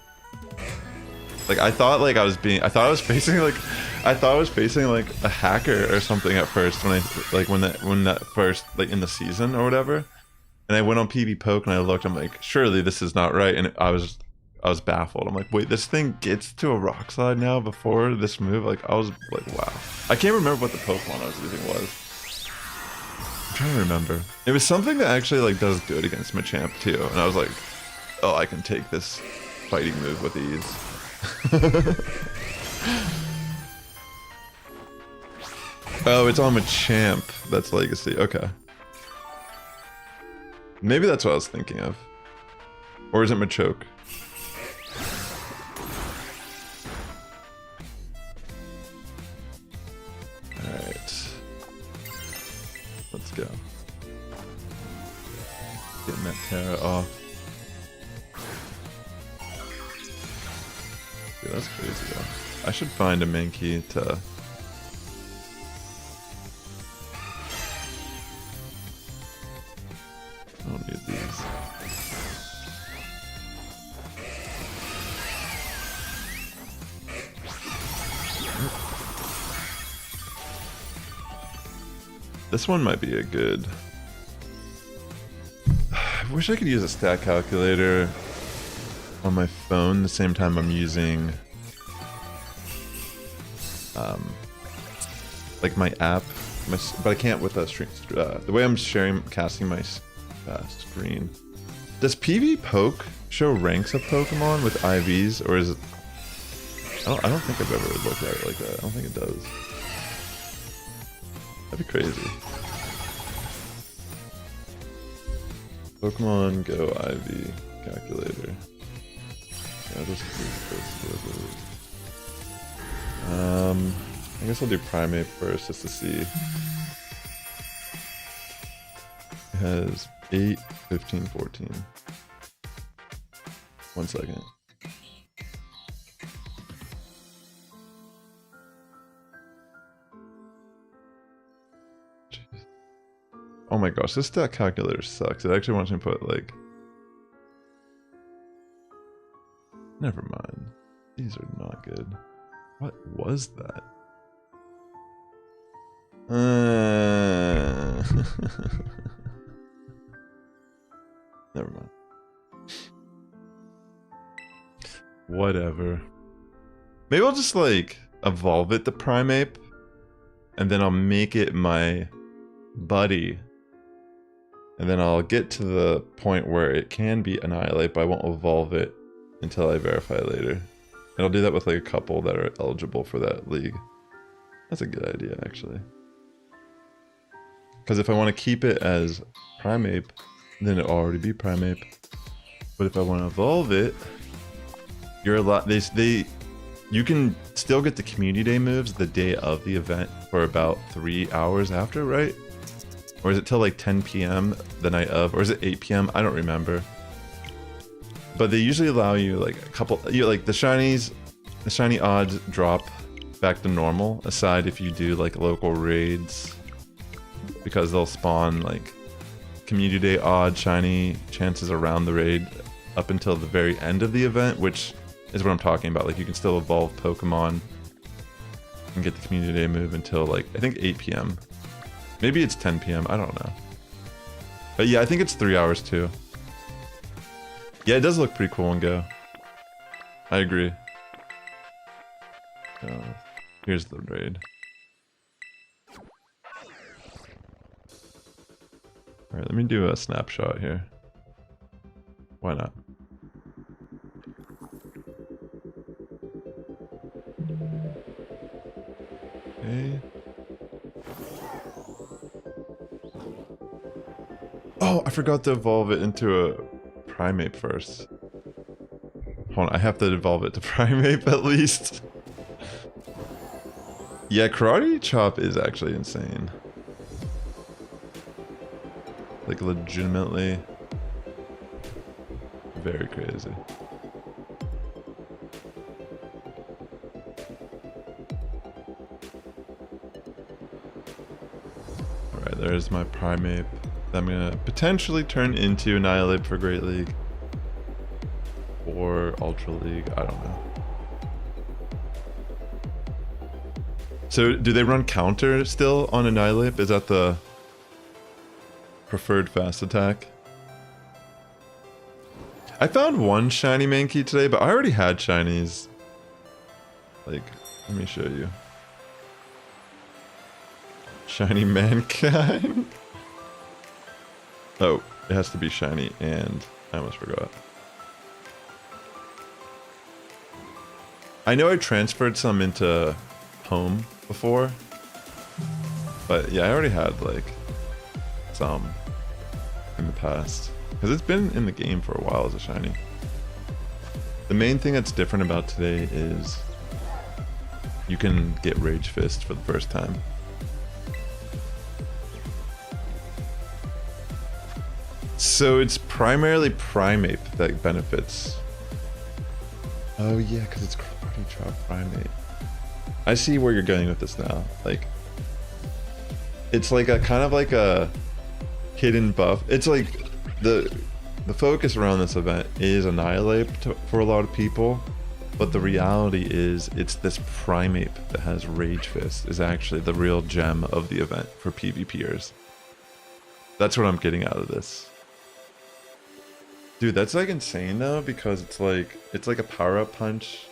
Like I thought I was facing like a hacker or something at first when that first like in the season or whatever. And I went on PV Poke and I looked, I'm like, surely this is not right. And I was baffled. I'm like, wait, this thing gets to a rock slide now before this move? Like I was like, wow. I can't remember what the Pokemon I was using was. I'm trying to remember. It was something that actually like does good against Machamp too. And I was like, oh, I can take this fighting move with ease. Oh, it's on Machamp. That's Legacy. Okay. Maybe that's what I was thinking of. Or is it Machoke? Alright. Let's go. Getting that Tera off. Dude, that's crazy though. I should find a Mankey to... I don't need these. This one might be a good... I wish I could use a stat calculator on my phone the same time I'm using like my app, but I can't with the stream. The way I'm casting my screen. Does PV Poke show ranks of Pokemon with IVs, or is it? I don't think I've ever looked at it like that. I don't think it does. That'd be crazy. Pokemon Go IV calculator. Yeah, just I guess I'll do Primate first just to see. It has 8, 15, 14. 1 second. Jeez. Oh my gosh, this stat calculator sucks. It actually wants me to put like... Never mind. These are not good. What was that? Never mind. Whatever. Maybe I'll just like evolve it to Primeape, and then I'll make it my buddy And then I'll get to the point where it can be Annihilate, but I won't evolve it until I verify later. And I'll do that with like a couple that are eligible for that league. That's a good idea, actually. Because if I want to keep it as Primeape, then it'll already be Primeape. But if I want to evolve it, you're a lot. You can still get the community day moves the day of the event for about 3 hours after, right? Or is it till like 10 p.m. the night of? Or is it 8 p.m.? I don't remember. But they usually allow you like a couple, like the shiny odds drop back to normal, aside if you do like local raids, because they'll spawn like community day odd shiny chances around the raid up until the very end of the event, which is what I'm talking about. Like you can still evolve Pokemon and get the community day move until like, I think 8 p.m. Maybe it's 10 p.m. I don't know. But yeah, I think it's 3 hours too. Yeah, it does look pretty cool in Go. I agree. Here's the raid. Alright, let me do a snapshot here. Why not? Okay. Oh, I forgot to evolve it into a Primeape first. Hold on, I have to evolve it to Primeape at least. Yeah, Karate Chop is actually insane. Like legitimately very crazy. Alright, there's my Primeape. I'm gonna potentially turn into Annihilate for Great League. Or Ultra League, I don't know. So do they run counter still on Annihilate? Is that the preferred fast attack? I found one shiny Mankey today, but I already had shinies. Like, let me show you. Shiny Mankind. Oh, it has to be shiny, and I almost forgot. I know I transferred some into home before, but yeah, I already had like some in the past, because it's been in the game for a while as a shiny. The main thing that's different about today is you can get Rage Fist for the first time. So it's primarily Primeape that benefits. Oh yeah, because it's Karate Chop Primeape. I see where you're going with this now. Like, it's like a kind of like a hidden buff. It's like the focus around this event is Annihilate for a lot of people, but the reality is it's this Primeape that has Rage Fist is actually the real gem of the event for PvPers. That's what I'm getting out of this. Dude, that's like insane though, because it's like a power-up punch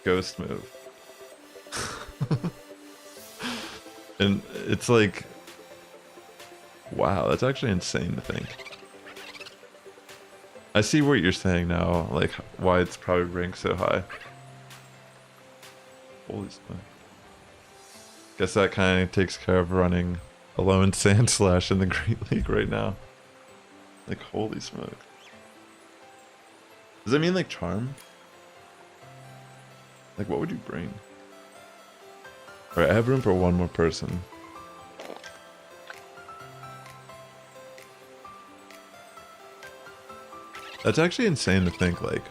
ghost move. And it's like, wow, that's actually insane to think. I see what you're saying now, like why it's probably ranked so high. Holy smokes. Guess that kind of takes care of running alone Sandslash in the Great League right now. Like, holy smoke. Does that mean like charm? Like, what would you bring? Alright, I have room for one more person. That's actually insane to think, like,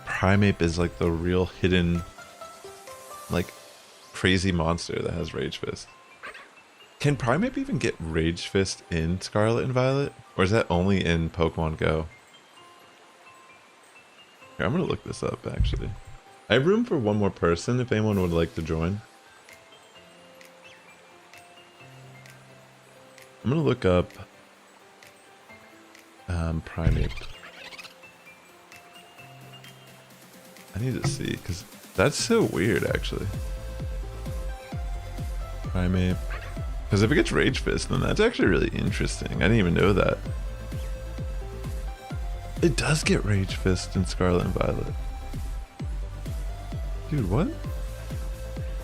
Primeape is like the real hidden, like, crazy monster that has Rage Fist. Can Primeape even get Rage Fist in Scarlet and Violet? Or is that only in Pokemon Go? Here, I'm gonna look this up, actually. I have room for one more person if anyone would like to join. I'm gonna look up Primeape. I need to see, because that's so weird, actually. Primeape. Because if it gets Rage Fist, then that's actually really interesting. I didn't even know that. It does get Rage Fist in Scarlet and Violet. Dude, what?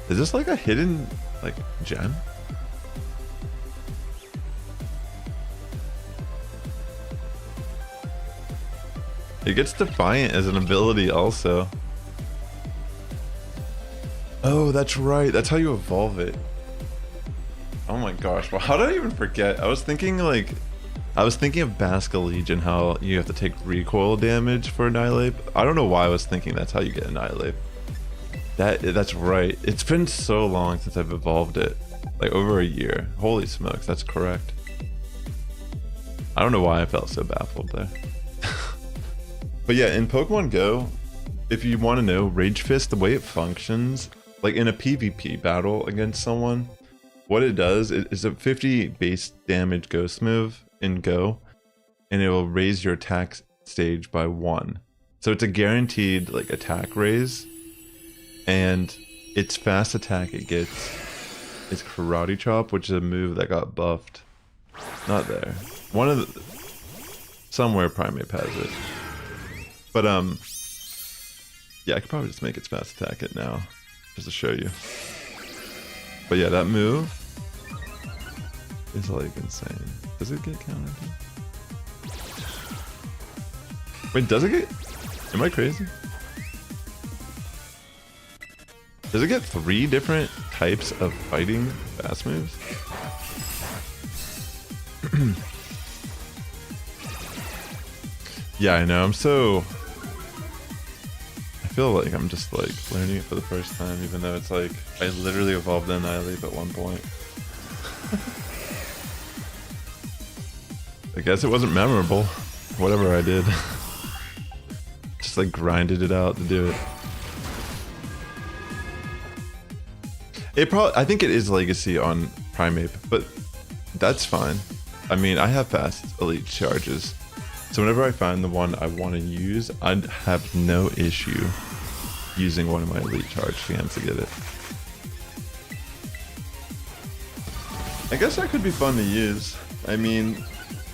Is this like a hidden, like, gem? It gets Defiant as an ability also. Oh, that's right. That's how you evolve it. Oh my gosh. Well, how did I even forget? I was thinking of Basilisk and how you have to take recoil damage for Annihilate. I don't know why I was thinking that's how you get Annihilate. That's right. It's been so long since I've evolved it. Like over a year. Holy smokes, that's correct. I don't know why I felt so baffled there. But yeah, in Pokemon Go, if you want to know, Rage Fist, the way it functions, like in a PvP battle against someone, what it does is a 50 base damage ghost move in Go, and it will raise your attack stage by 1. So it's a guaranteed like attack raise, and its fast attack it gets is Karate Chop, which is a move that got buffed. Not there. One of the somewhere Primeape has it. But yeah, I could probably just make its fast attack it now, just to show you. But yeah, that move is like insane. Does it get countered? Wait, does it get? Am I crazy? Does it get 3 different types of fighting fast moves? Yeah, I know. I feel like I'm just like learning it for the first time, even though it's like I literally evolved the Annihilate at one point. I guess it wasn't memorable. Whatever I did. Just like grinded it out to do it. I think it is Legacy on Primeape, but that's fine. I mean, I have fast elite charges. So whenever I find the one I want to use, I'd have no issue using one of my elite charge scans to get it. I guess that could be fun to use. I mean,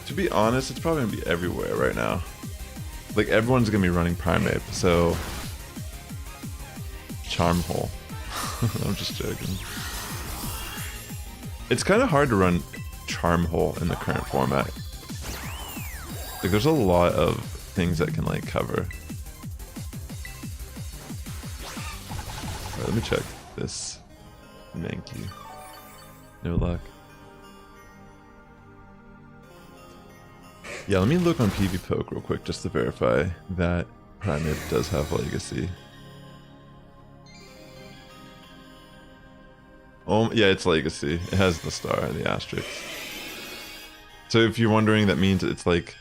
to be honest, it's probably gonna be everywhere right now. Like everyone's gonna be running Primeape, so Charm Hole. I'm just joking. It's kind of hard to run Charm Hole in the current format. Like there's a lot of things that can like cover. Alright, let me check this Mankey. No luck. Yeah, let me look on PvPoke real quick just to verify that Primeape does have Legacy. Oh, yeah, it's Legacy. It has the star and the asterisk. So if you're wondering, that means it's like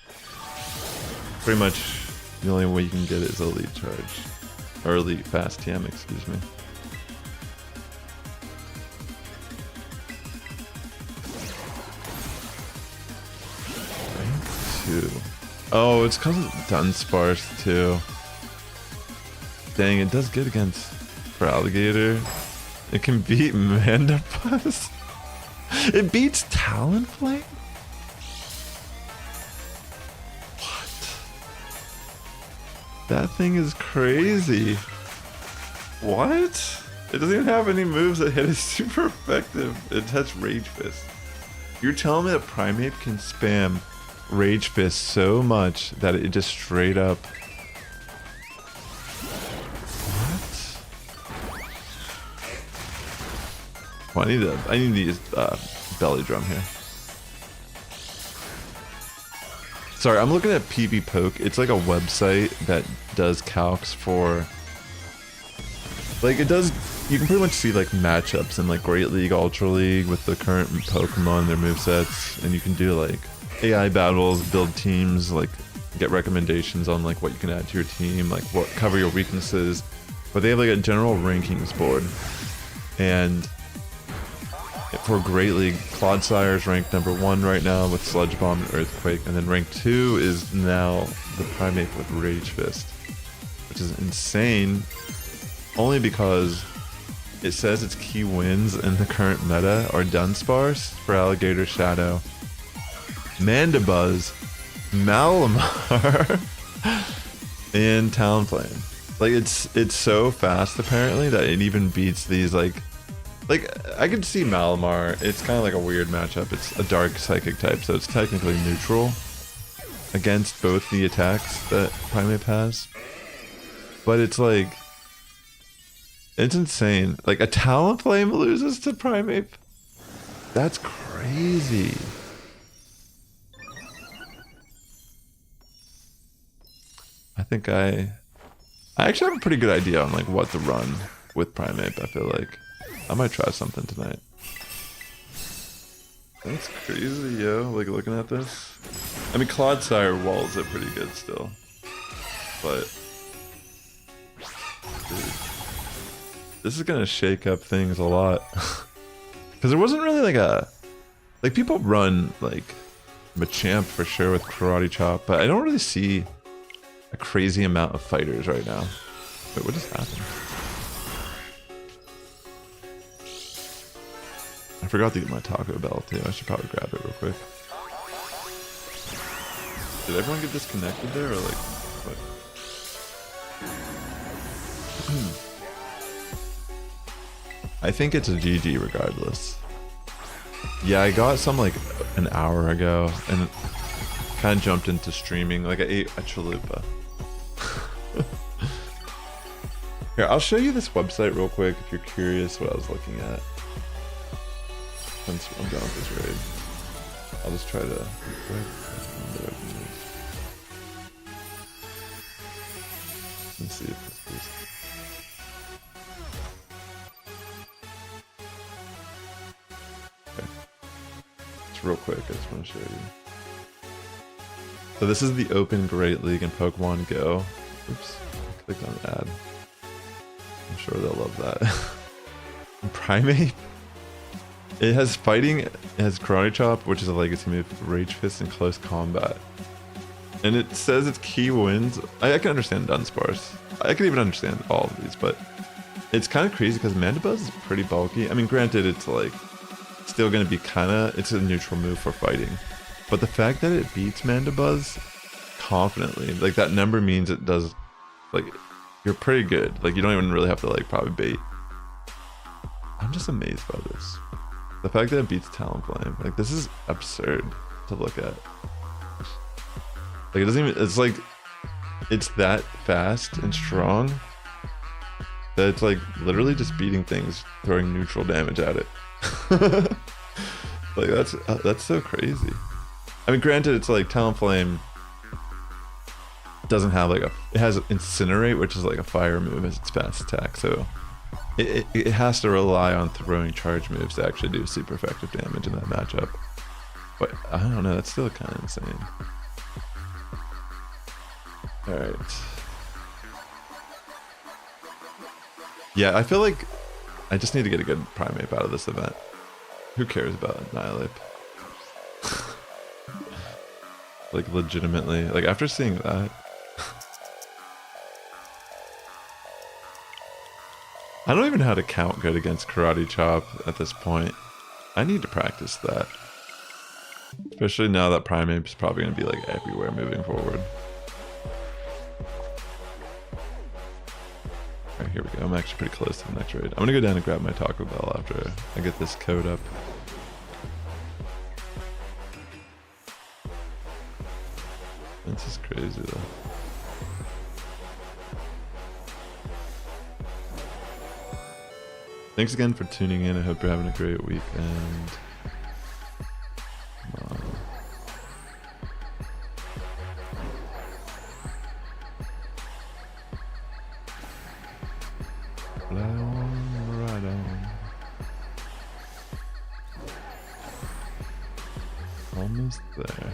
pretty much the only way you can get it is Elite Charge. Or Elite Fast TM, excuse me. Rank 2. Oh, it's because of Dunsparce too. Dang, it does good against Feraligatr. It can beat Mandapus. It beats Talonflame? What? That thing is crazy. What? It doesn't even have any moves that hit it super effective. It has Rage Fist. You're telling me that Primeape can spam Rage Fist so much that it just straight up... Oh, I need to use belly drum here. Sorry, I'm looking at PvPoke. It's like a website that does calcs for, like it does. You can pretty much see like matchups in like Great League, Ultra League with the current Pokemon, their movesets, and you can do like AI battles, build teams, like get recommendations on like what you can add to your team, like what cover your weaknesses. But they have like a general rankings board, and for Great League, Clodsire is ranked number 1 right now with Sludge Bomb and Earthquake, and then rank 2 is now the Primeape with Rage Fist, which is insane, only because it says its key wins in the current meta are Dunsparce, Feraligatr Shadow, Mandibuzz, Malamar, and Talonflame. Like it's so fast apparently that it even beats these like I could see Malamar. It's kind of like a weird matchup. It's a dark psychic type, so it's technically neutral against both the attacks that Primeape has. But it's like, it's insane. Like a Talonflame loses to Primeape. That's crazy. I think I actually have a pretty good idea on like what to run with Primeape. I feel like I might try something tonight. That's crazy, yo. Like looking at this. I mean, Clodsire walls it pretty good still, but dude, this is gonna shake up things a lot. Because there wasn't really like people run like Machamp for sure with Karate Chop, but I don't really see a crazy amount of fighters right now. Wait, what just happened? I forgot to get my Taco Bell too. I should probably grab it real quick. Did everyone get disconnected there or like what? I think it's a GG regardless. Yeah, I got some like an hour ago and kind of jumped into streaming. Like I ate a chalupa. Here, I'll show you this website real quick if you're curious what I was looking at. Since I'm done with this raid, I'll just try to. Let's see if this is. Okay. It's real quick. I just want to show you. So this is the Open Great League in Pokemon GO. Oops, I clicked on ad. I'm sure they'll love that. Primeape. It has fighting, it has Karate Chop, which is a legacy move, Rage Fist, and Close Combat. And it says its key wins. I can understand Dunsparce. I can even understand all of these, but it's kind of crazy because Mandibuzz is pretty bulky. I mean, granted, it's like still going to be it's a neutral move for fighting. But the fact that it beats Mandibuzz confidently, like that number means it does, like, you're pretty good. Like, you don't even really have to, like, probably bait. I'm just amazed by this. The fact that it beats Talonflame, like, this is absurd to look at. Like, it doesn't even, it's like, it's that fast and strong that it's like literally just beating things, throwing neutral damage at it. Like, that's so crazy. I mean, granted, it's like Talonflame doesn't have like it has Incinerate, which is like a fire move as its fast attack, so it has to rely on throwing charge moves to actually do super effective damage in that matchup. But I don't know, that's still kind of insane. Alright. Yeah, I feel like I just need to get a good Primeape out of this event. Who cares about Annihilate? Like, legitimately. Like, after seeing that... I don't even know how to count good against Karate Chop at this point. I need to practice that. Especially now that Primeape is probably going to be, like, everywhere moving forward. Alright, here we go. I'm actually pretty close to the next raid. I'm going to go down and grab my Taco Bell after I get this code up. This is crazy though. Thanks again for tuning in. I hope you're having a great weekend. Come on. Fly on, ride on. Almost there.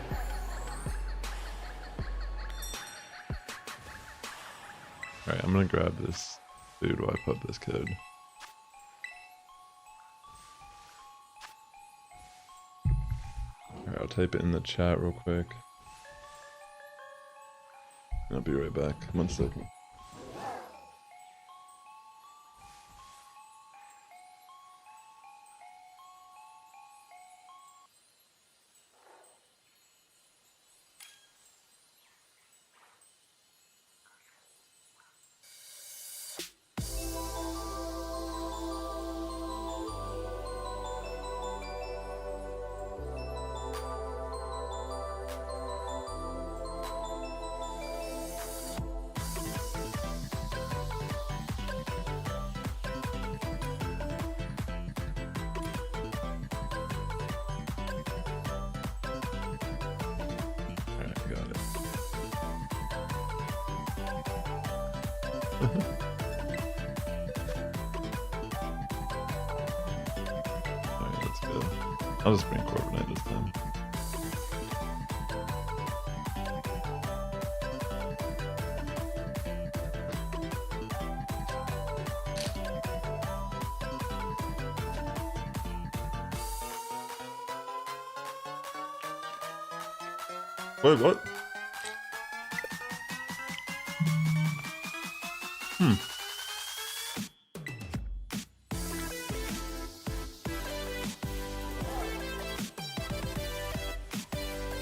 Alright, I'm gonna grab this food while I put this code. Alright, I'll type it in the chat real quick. I'll be right back. 1 second. Alright, let's go. I'll just bring Corviknight this time. Wait, what?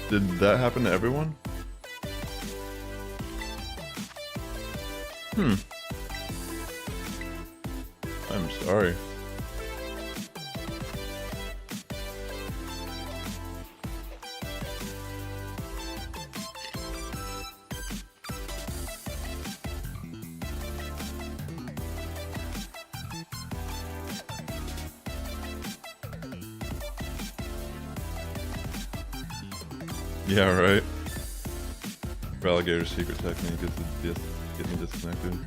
Did that happen to everyone? I'm sorry. Yeah, right. Feraligatr's secret technique is to get me disconnected.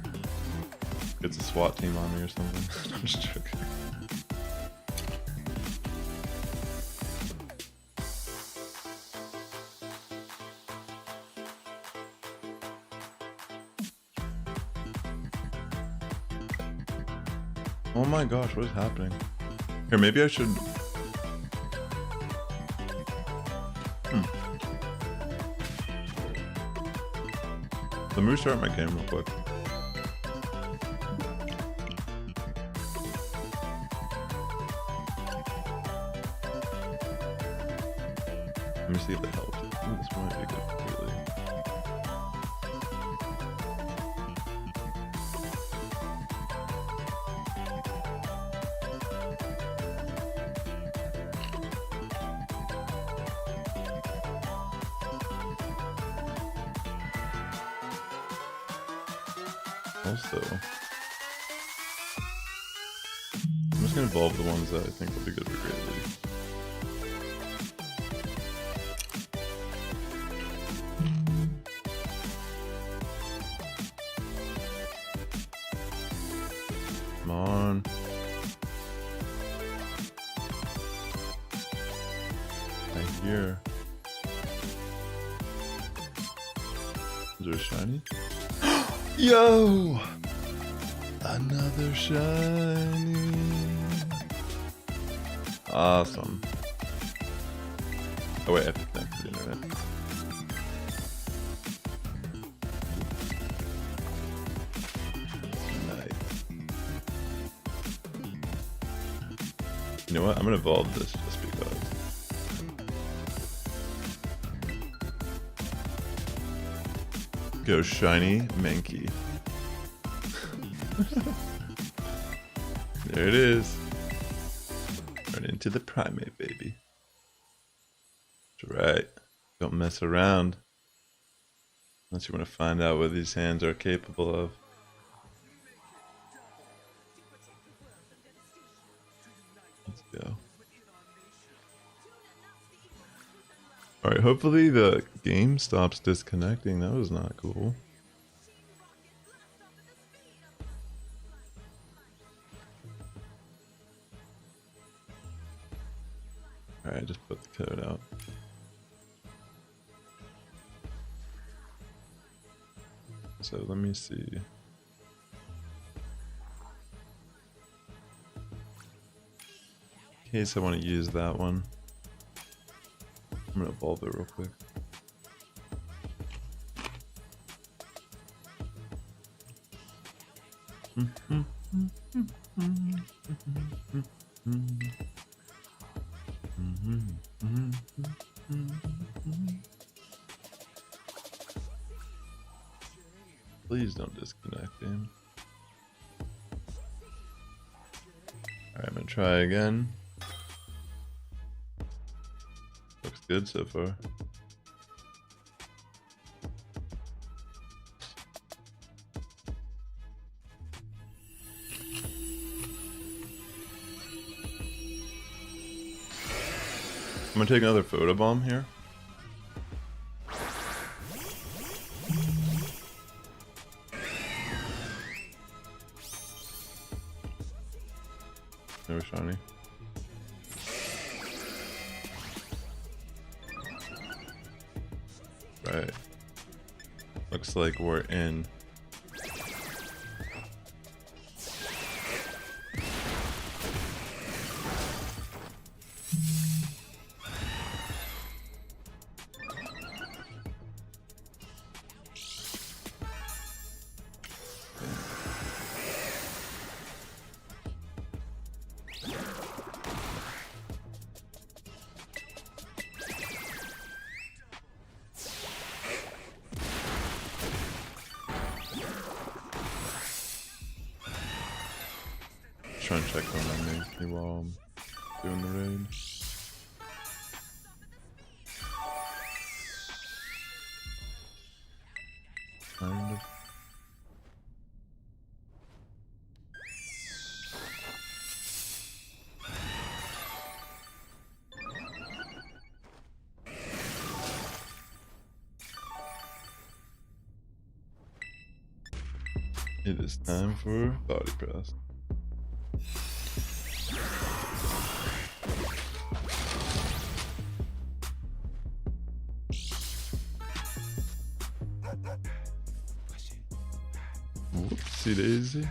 Gets a SWAT team on me or something. I'm just joking. Oh my gosh, what is happening? Here, maybe I should... Let me restart my game real quick. Let me see if it helps. Ooh, this might be good, really. Also, I'm just gonna evolve the ones that I think will be good for Great League. Come on. Right here. Is there a shiny? Yo! Another shiny. Awesome. Oh wait, I have to connect to the internet. Nice. You know what? I'm gonna evolve this just because. Go shiny Mankey. There it is. Right into the primate, baby. That's right. Don't mess around. Unless you want to find out what these hands are capable of. Let's go. Alright, hopefully the game stops disconnecting. That was not cool. Alright, just put the code out. So let me see. In case I want to use that one. I'm gonna evolve it real quick. Please don't disconnect, game. Alright, I'm gonna try again. Looks good so far. I'm gonna take another photobomb here. No shiny. Right. Looks like we're in. Try and check on my Mankey while I'm doing the raid. Kind of. It is time for body press. Whoopsie daisy.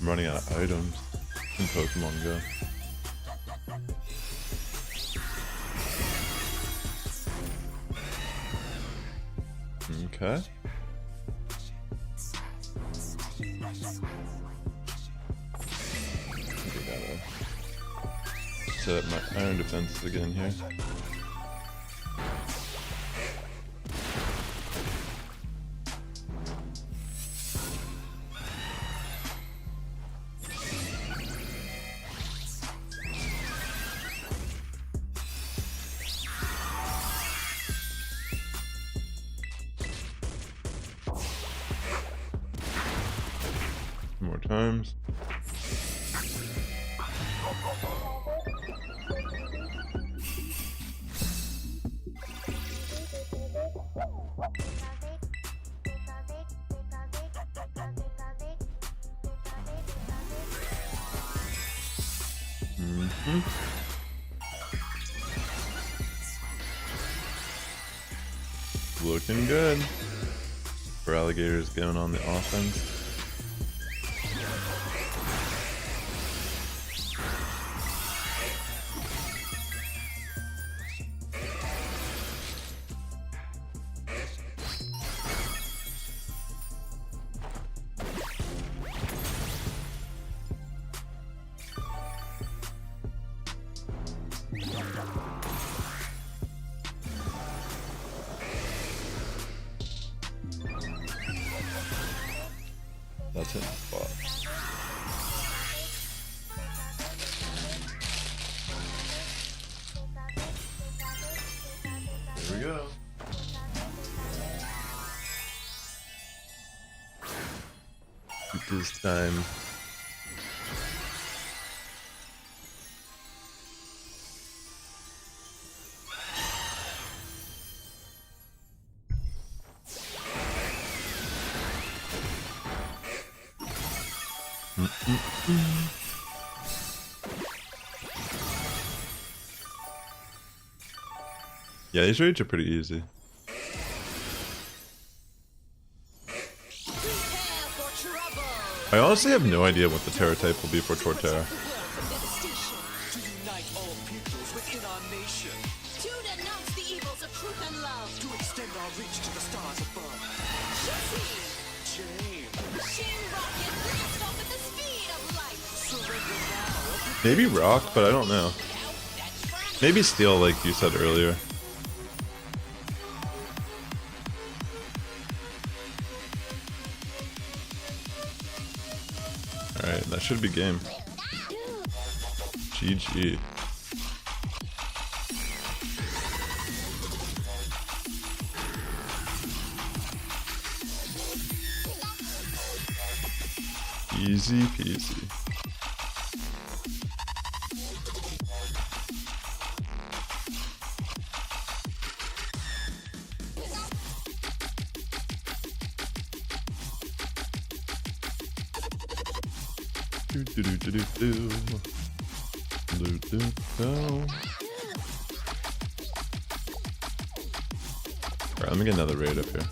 I'm running out of items in Pokemon GO. Okay. I gotta set up my iron defense again here. More times. Looking good. Feraligatr's going on the offense. That's in the spot. There we go. This time. Yeah, these raids are pretty easy. I honestly have no idea what the Terra type will be for Torterra. Maybe rock, but I don't know. Maybe steel, like you said earlier. Alright, that should be game. GG. Easy peasy. Do do do do do do. Do do do. Alright, let me get another raid up here.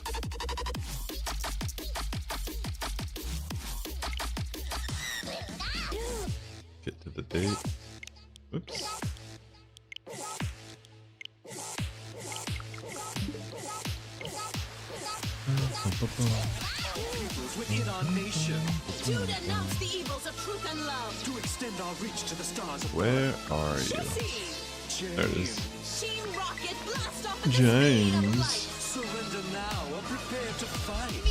Get to the date. Oops. Within our nation, To denounce the evils of truth and love. to extend our reach to the stars above. Where are you? Jesse, There it is. Team Rocket, blast off at the speed of James. light. Surrender now or prepare to fight.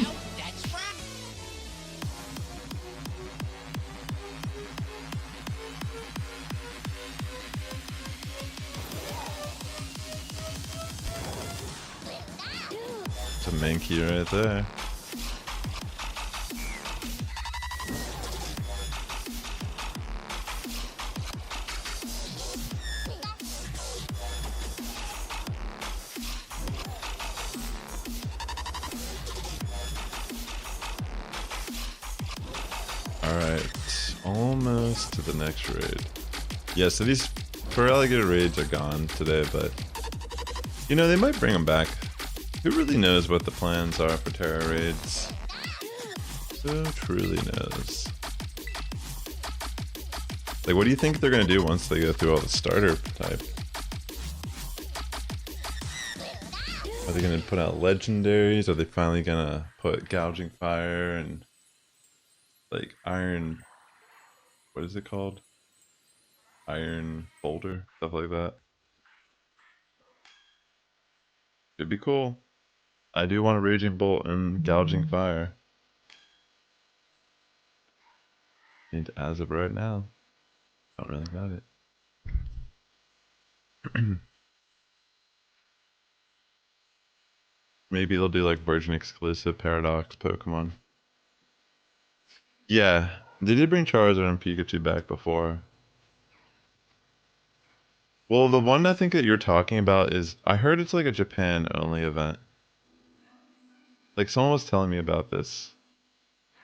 Now that's right. It's a Mankey right there. Alright, almost to the next raid. Yeah, so these Feraligatr raids are gone today, but you know, they might bring them back. Who really knows what the plans are for Terra raids? Who truly knows? Like, what do you think they're gonna do once they go through all the starter type? Are they gonna put out legendaries? Are they finally gonna put Gouging Fire and like Iron, what is it called? Iron Boulder, stuff like that. It'd be cool. I do want a Raging Bolt and Gouging Fire. And as of right now, don't really got it. Maybe they'll do like version exclusive Paradox Pokemon. Yeah, they did bring Charizard and Pikachu back before. Well, the one I think that you're talking about is, I heard it's like a Japan only event. Like someone was telling me about this,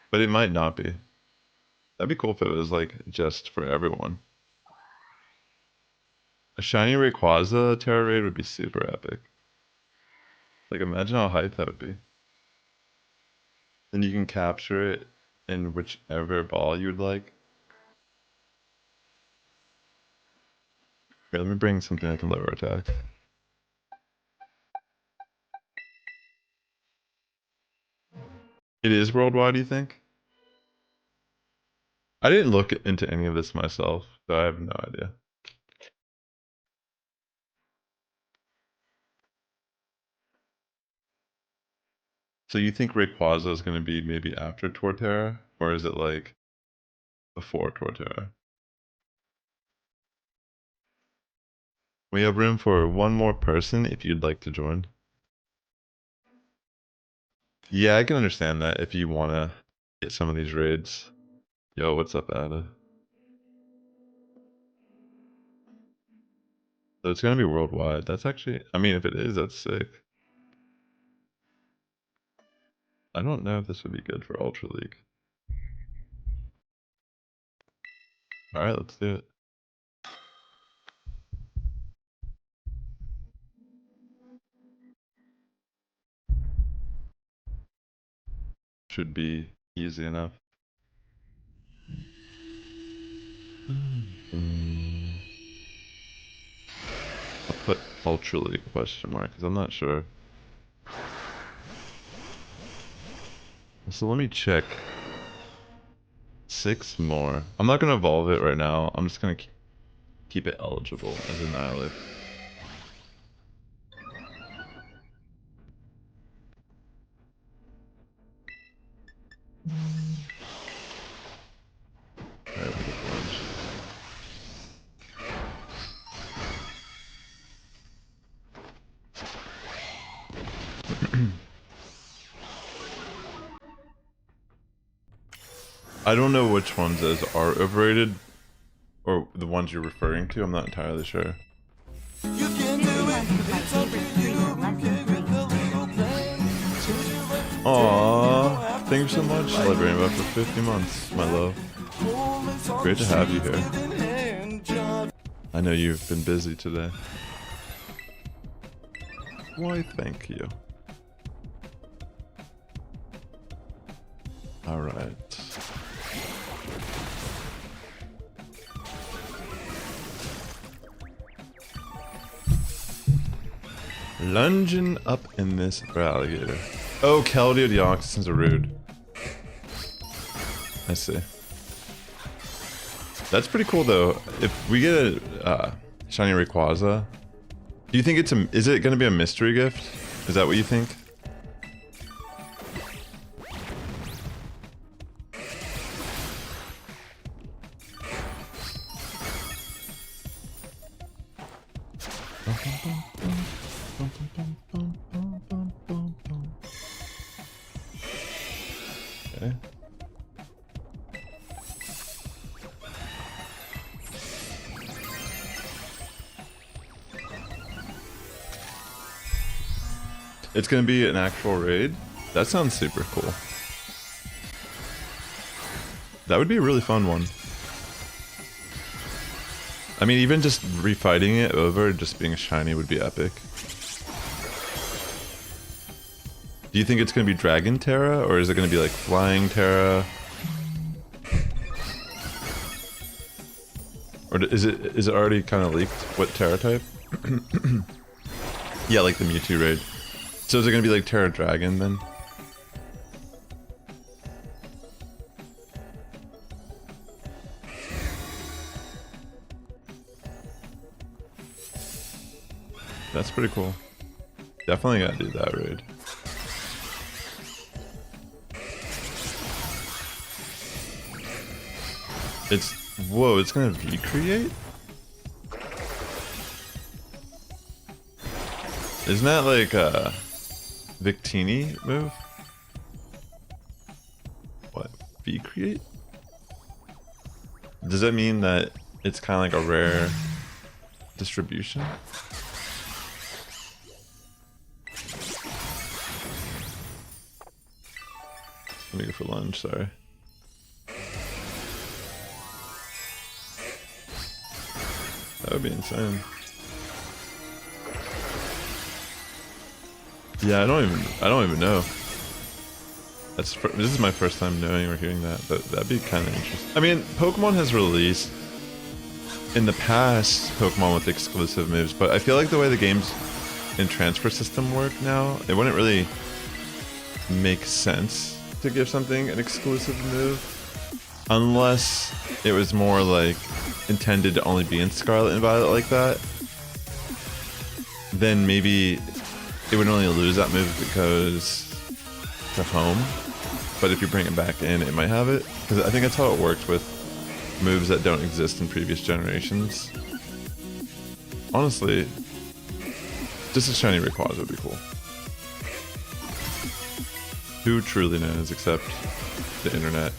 but it might not be. That'd be cool if it was like just for everyone. A shiny Rayquaza Terra raid would be super epic. Like imagine how hype that would be. Then you can capture it in whichever ball you'd like. Here, let me bring something that can lower attack. It is worldwide, you think? I didn't look into any of this myself, so I have no idea. So you think Rayquaza is going to be maybe after Torterra? Or is it like before Torterra? We have room for one more person if you'd like to join. Yeah, I can understand that if you want to get some of these raids. Yo, what's up, Ada? So it's going to be worldwide. That's actually, I mean, if it is, that's sick. I don't know if this would be good for Ultra League. Alright, let's do it. Should be easy enough. I'll put Ultra League question mark because I'm not sure. So let me check. 6 more. I'm not gonna evolve it right now. I'm just gonna keep it eligible as Annihilate. Alright, we'll get orange. I don't know which ones are overrated, or the ones you're referring to. I'm not entirely sure. Aww, thank you so much, Love Rainbow, for 50 months, my love. Great to have you here. I know you've been busy today. Why, thank you. Alright. Lunging up in this Feraligatr. Oh, Keldeo Deoxysins are rude. I see. That's pretty cool though. If we get a shiny Rayquaza, do you think is it going to be a mystery gift? Is that what you think? Okay. It's gonna be an actual raid? That sounds super cool. That would be a really fun one. I mean, even just refighting it over, just being shiny would be epic. Do you think it's gonna be Dragon Tera, or is it gonna be like Flying Tera? Or is it already kind of leaked what Tera type? Yeah, like the Mewtwo raid. So is it gonna be like Tera Dragon then? That's pretty cool. Definitely gotta do that raid. Whoa, it's gonna V-create? Isn't that like a Victini move? What? V-create? Does that mean that it's kind of like a rare distribution? Let me go for lunch, sorry. That would be insane. Yeah, I don't even know. This is my first time knowing or hearing that, but that'd be kind of interesting. I mean, Pokemon has released in the past Pokemon with exclusive moves, but I feel like the way the games and transfer system work now, it wouldn't really make sense to give something an exclusive move unless it was more like intended to only be in Scarlet and Violet like that. Then maybe it would only lose that move if it goes to home, but if you bring it back in, it might have it, because I think that's how it works with moves that don't exist in previous generations. Honestly, just a shiny Rayquaza would be cool. Who truly knows except the internet?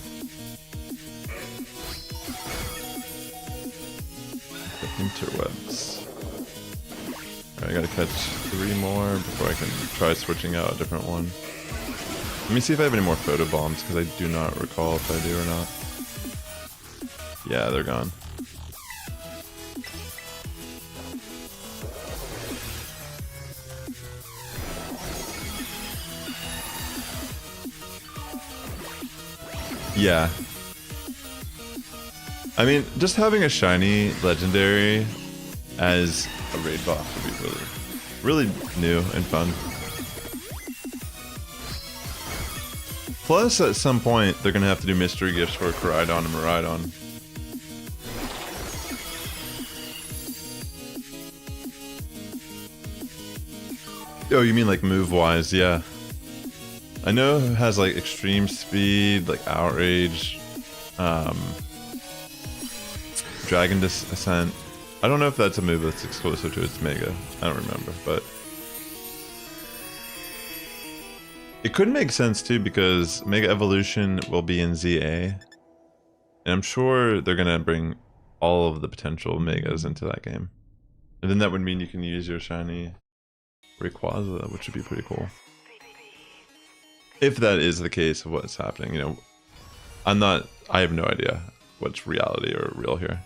The interwebs. Alright, I gotta catch 3 more before I can try switching out a different one. Let me see if I have any more photo bombs, because I do not recall if I do or not. Yeah, they're gone. Yeah. I mean, just having a shiny legendary as a raid boss would be really new and fun. Plus, at some point, they're gonna have to do mystery gifts for Koraidon and Miraidon. Oh, you mean like move-wise? Yeah. I know it has like extreme speed, like outrage, Dragon Ascent. I don't know if that's a move that's exclusive to its Mega. I don't remember, but It could make sense too because Mega Evolution will be in ZA. And I'm sure they're gonna bring all of the potential Megas into that game. And then that would mean you can use your shiny Rayquaza, which would be pretty cool. If that is the case of what's happening, you know, I have no idea what's reality or real here.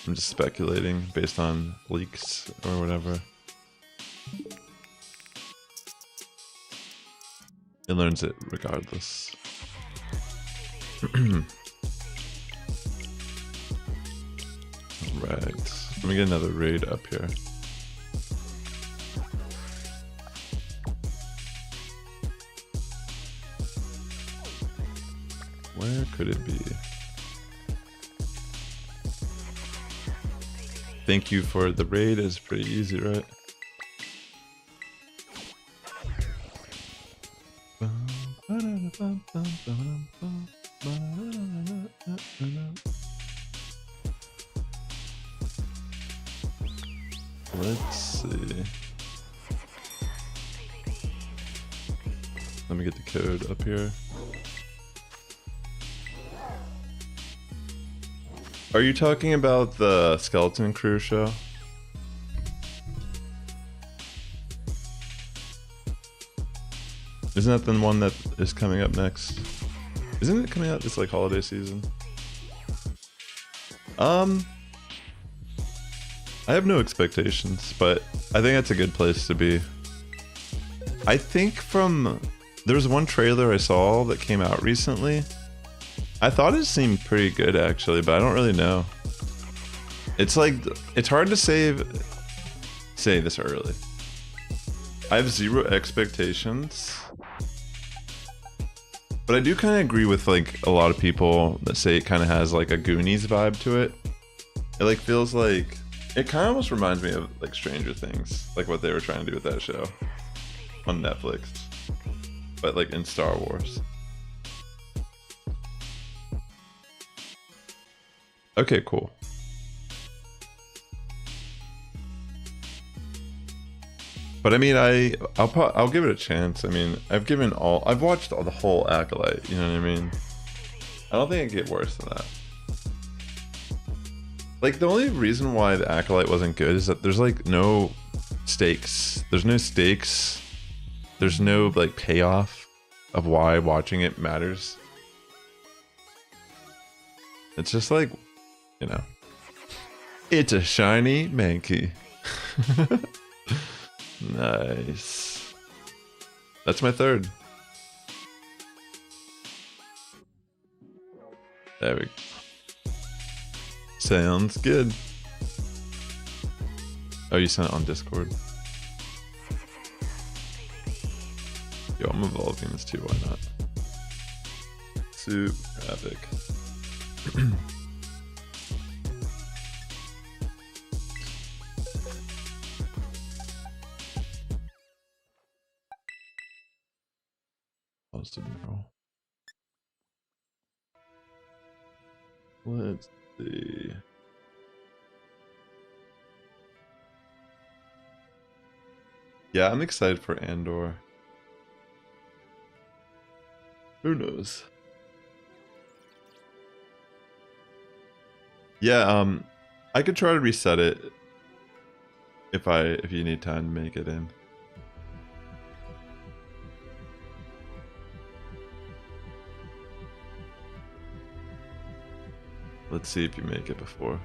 I'm just speculating based on leaks or whatever. It learns it regardless. Alright, let me get another raid up here. Where could it be? Thank you for the raid is pretty easy, right? Let's see. Let me get the code up here. Are you talking about the Skeleton Crew show? Isn't that the one that is coming up next? Isn't it coming out this like holiday season? I have no expectations, but I think that's a good place to be. I think there was one trailer I saw that came out recently. I thought it seemed pretty good actually, but I don't really know. It's like, it's hard to say this early. I have zero expectations. But I do kind of agree with like a lot of people that say it kind of has like a Goonies vibe to it. It like feels like, it kind of almost reminds me of like Stranger Things, like what they were trying to do with that show on Netflix, but like in Star Wars. Okay, cool. But I mean, I'll give it a chance. I mean, I've watched the whole Acolyte, you know what I mean? I don't think it could get worse than that. Like, the only reason why the Acolyte wasn't good is that there's like no stakes. There's no stakes. There's no like payoff of why watching it matters. It's just like, you know, it's a shiny Mankey. Nice. That's my third. There we go. Sounds good. Oh, you sent it on Discord? Yo, I'm evolving this too, why not? Super epic. Awesome, bro. Let's see. Yeah, I'm excited for Andor. Who knows? Yeah, I could try to reset it if you need time to make it in. Let's see if you make it before.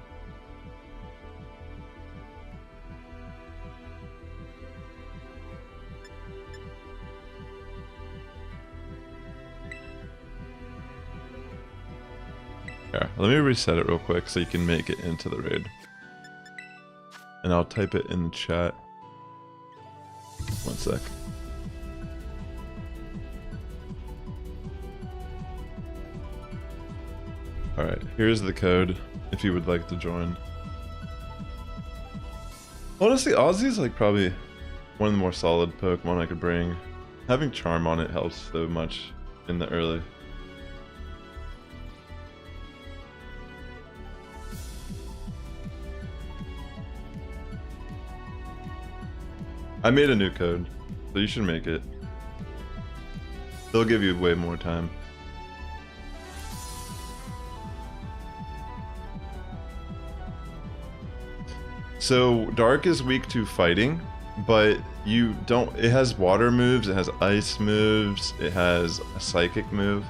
Here, let me reset it real quick so you can make it into the raid. And I'll type it in the chat. One sec. Alright, here's the code if you would like to join. Honestly, Ozzy's like probably one of the more solid Pokemon I could bring. Having Charm on it helps so much in the early. I made a new code, so you should make it. They'll give you way more time. So Dark is weak to fighting, but you don't. It has water moves, it has ice moves, it has a psychic move.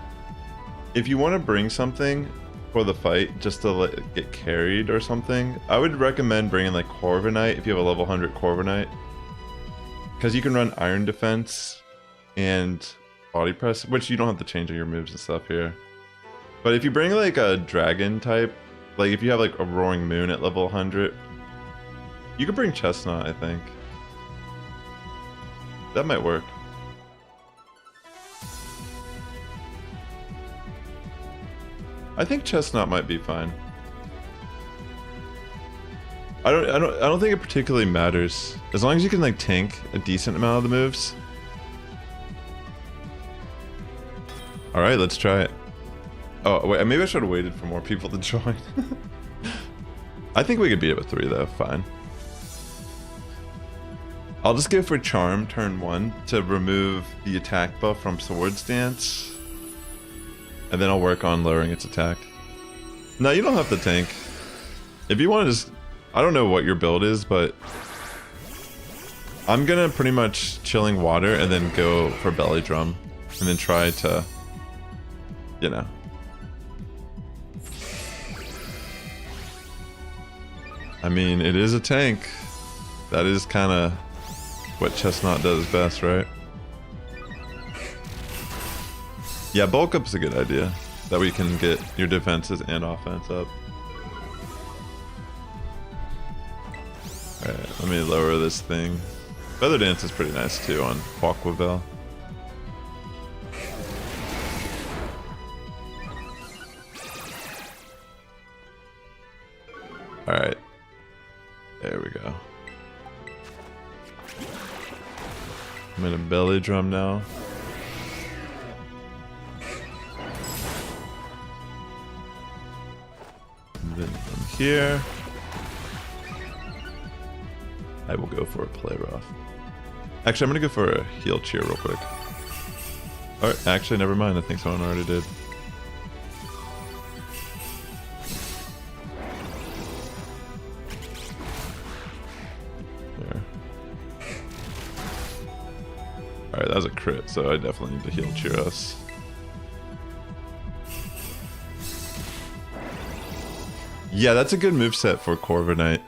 If you want to bring something for the fight just to let it get carried or something, I would recommend bringing like Corviknight if you have a level 100 Corviknight, because you can run Iron Defense and Body Press, which you don't have to change all your moves and stuff here. But if you bring like a Dragon type, like if you have like a Roaring Moon at level 100, you could bring Chestnut, I think. That might work. I think Chestnut might be fine. I don't think it particularly matters. As long as you can like tank a decent amount of the moves. Alright, let's try it. Oh wait, maybe I should have waited for more people to join. I think we could beat it with 3 though, fine. I'll just go for Charm turn 1 to remove the attack buff from Swords Dance. And then I'll work on lowering its attack. No, you don't have to tank. If you want to just... I don't know what your build is, but... I'm gonna pretty much Chilling Water and then go for Belly Drum. And then try to... You know. I mean, it is a tank. That is kind of what Chestnut does best, right? Yeah, bulk up is a good idea. That way you can get your defenses and offense up. Alright, let me lower this thing. Feather Dance is pretty nice too on Quaquavel. Alright. There we go. I'm in a Belly Drum now. And then from here, I will go for a Play Rough. Actually, I'm gonna go for a Heal Cheer real quick. Alright, actually, never mind. I think someone already did. Alright, that was a crit, so I definitely need to Heal Cheer us. Yeah, that's a good moveset for Corviknight.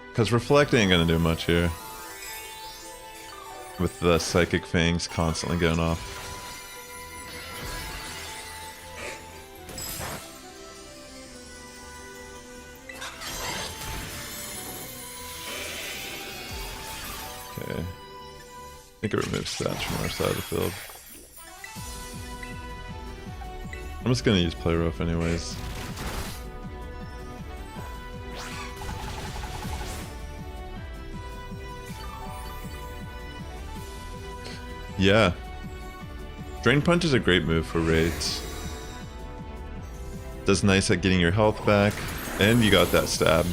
Because Reflect ain't gonna do much here. With the Psychic Fangs constantly going off. Okay. I think it removes stats from our side of the field. I'm just gonna use Play Rough anyways. Yeah. Drain Punch is a great move for raids. Does nice at getting your health back, and you got that stab.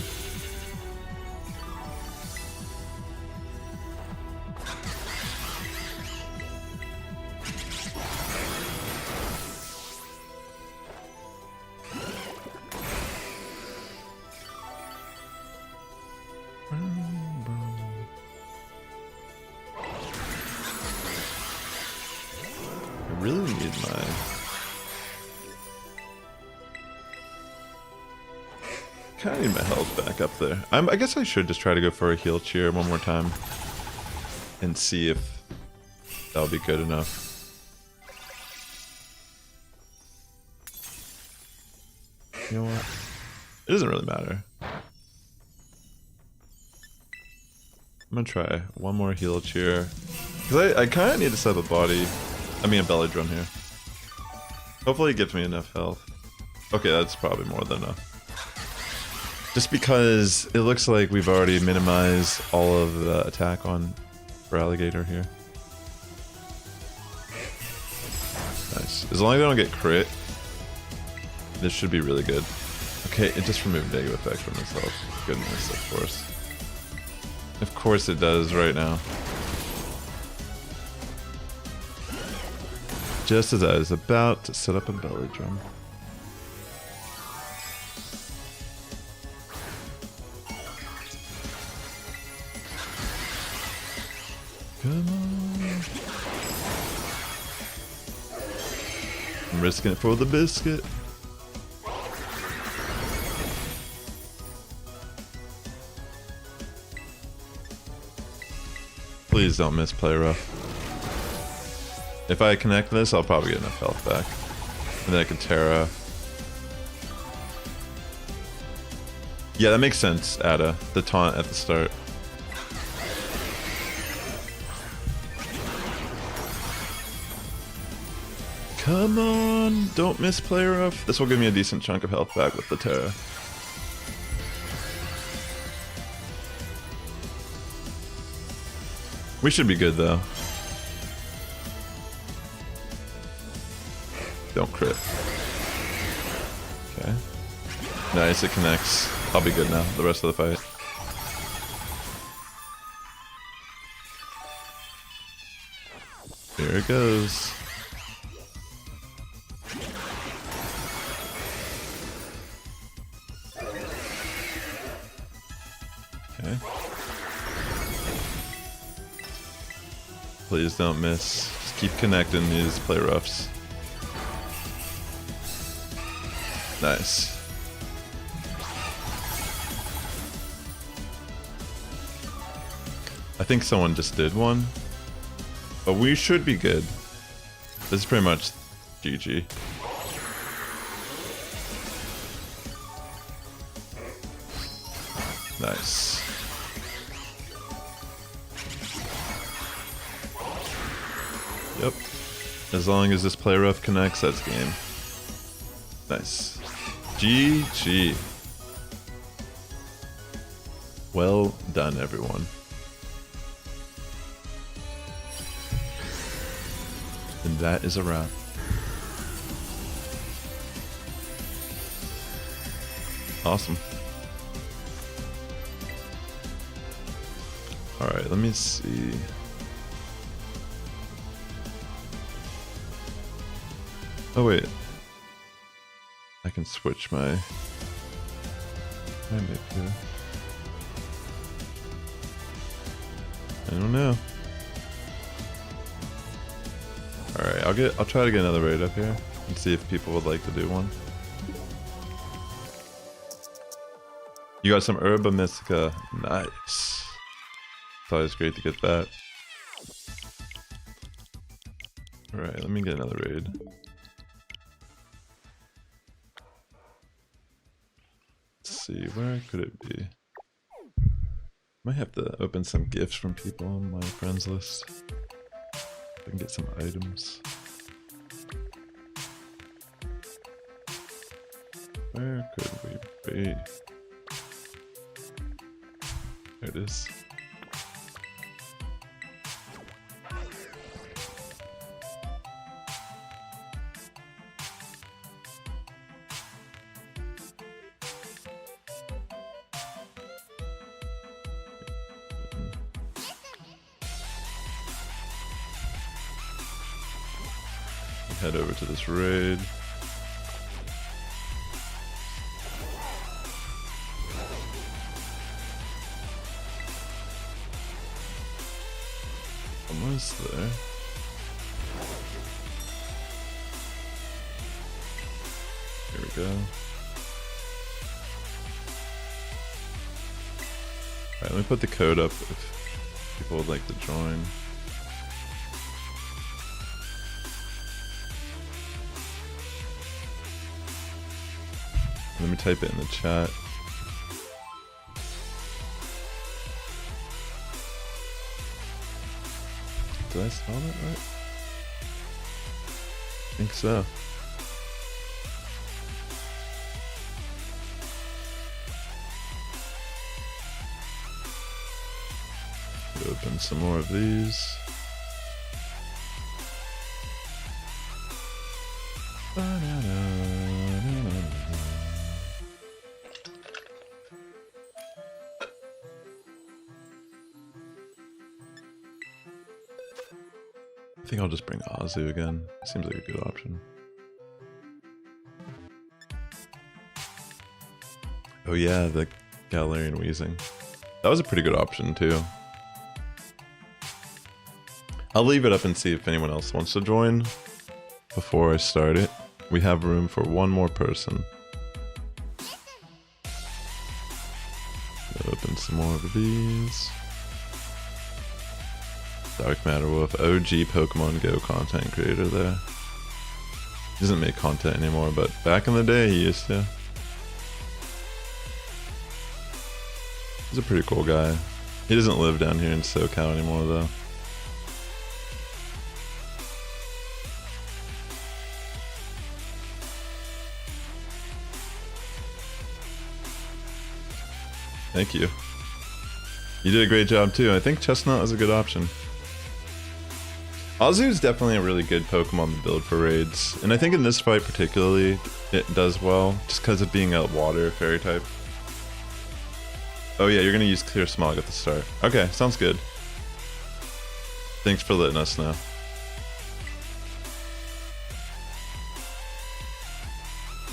I need my health back up there. I guess I should just try to go for a Heal Cheer one more time and see if that'll be good enough. You know what? It doesn't really matter. I'm gonna try one more Heal Cheer. Because I kind of need to set up a body. I mean a Belly Drum here. Hopefully it gives me enough health. Okay, that's probably more than enough. Just because it looks like we've already minimized all of the attack on Feraligatr here. Nice. As long as I don't get crit, this should be really good. Okay, it just removed negative effect from itself. Goodness, of course. Of course it does right now. Just as I was about to set up a belly drum. Come on. I'm risking it for the biscuit. Please don't misplay rough. If I connect this, I'll probably get enough health back. And then I can Tera. Yeah, that makes sense, Ada. The taunt at the start. Come on, don't misplay rough. This will give me a decent chunk of health back with the Tera. We should be good though. Don't crit. Okay. Nice, it connects. I'll be good now, the rest of the fight. Here it goes. Okay. Please don't miss. Just keep connecting these play roughs. Nice. I think someone just did one. But we should be good. This is pretty much GG. Nice. Yep. As long as this play rough connects, that's game. Nice. GG. Well done, everyone. And that is a wrap. Awesome. Alright, let me see. Oh wait. I can switch my handle here. I don't know. Alright, I'll try to get another raid up here and see if people would like to do one. You got some Herba Mystica. Nice. It's always great to get that. Alright, let me get another raid. Let's see, where could it be? Might have to open some gifts from people on my friends list. I can get some items. Where could we be? There it is. Head over to this raid. Almost there. Here we go. Alright, let me put the code up if people would like to join. Let me type it in the chat. Did I spell that right? I think so. Open some more of these. I think I'll just bring Azu again. Seems like a good option. Oh yeah, the Galarian Weezing. That was a pretty good option too. I'll leave it up and see if anyone else wants to join before I start it. We have room for one more person. Open some more of these. Dark Matter Wolf, OG Pokemon GO content creator there. He doesn't make content anymore, but back in the day he used to. He's a pretty cool guy. He doesn't live down here in SoCal anymore though. Thank you. You did a great job too. I think Chestnut is a good option. Azu is definitely a really good Pokemon to build for raids, and I think in this fight particularly it does well, just because of being a water fairy type. Oh yeah, you're gonna use Clear Smog at the start. Okay, sounds good. Thanks for letting us know.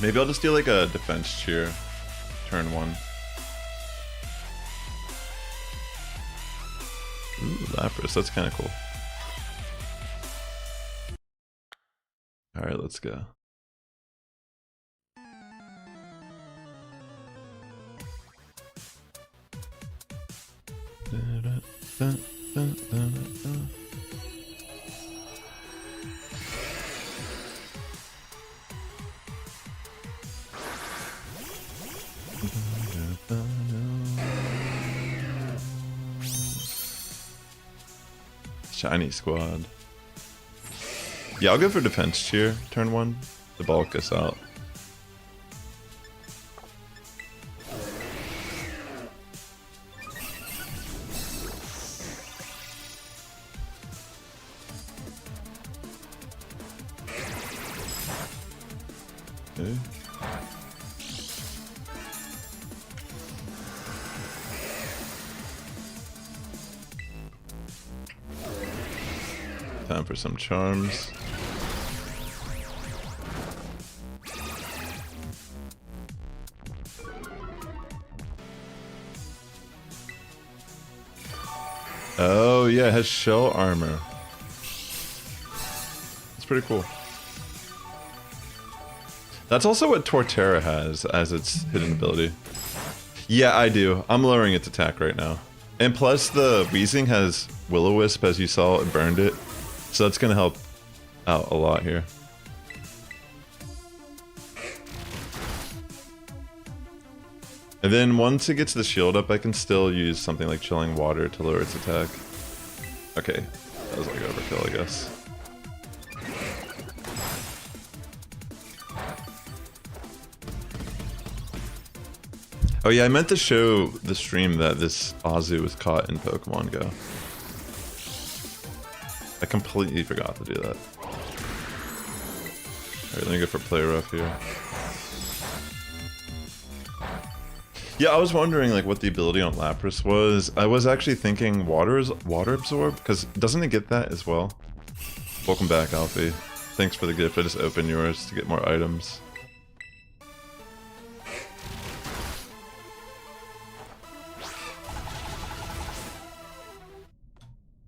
Maybe I'll just do like a defense cheer, turn 1. Ooh, Lapras, that's kind of cool. Alright, let's go. Shiny Squad. Yeah, I'll go for Defense Cheer, turn 1, to bulk us out. Okay. Time for some charms. Oh yeah, it has shell armor. It's pretty cool. That's also what Torterra has as its hidden ability. Yeah, I do. I'm lowering its attack right now. And plus the Weezing has Will-O-Wisp, as you saw, it burned it. So that's gonna help out a lot here. And then once it gets the shield up, I can still use something like Chilling Water to lower its attack. Okay, that was like overkill, I guess. Oh yeah, I meant to show the stream that this Azu was caught in Pokemon GO. I completely forgot to do that. Alright, let me go for Play Rough here. Yeah, I was wondering like what the ability on Lapras was. I was actually thinking Water Absorb, because doesn't it get that as well? Welcome back, Alfie. Thanks for the gift. I just opened yours to get more items.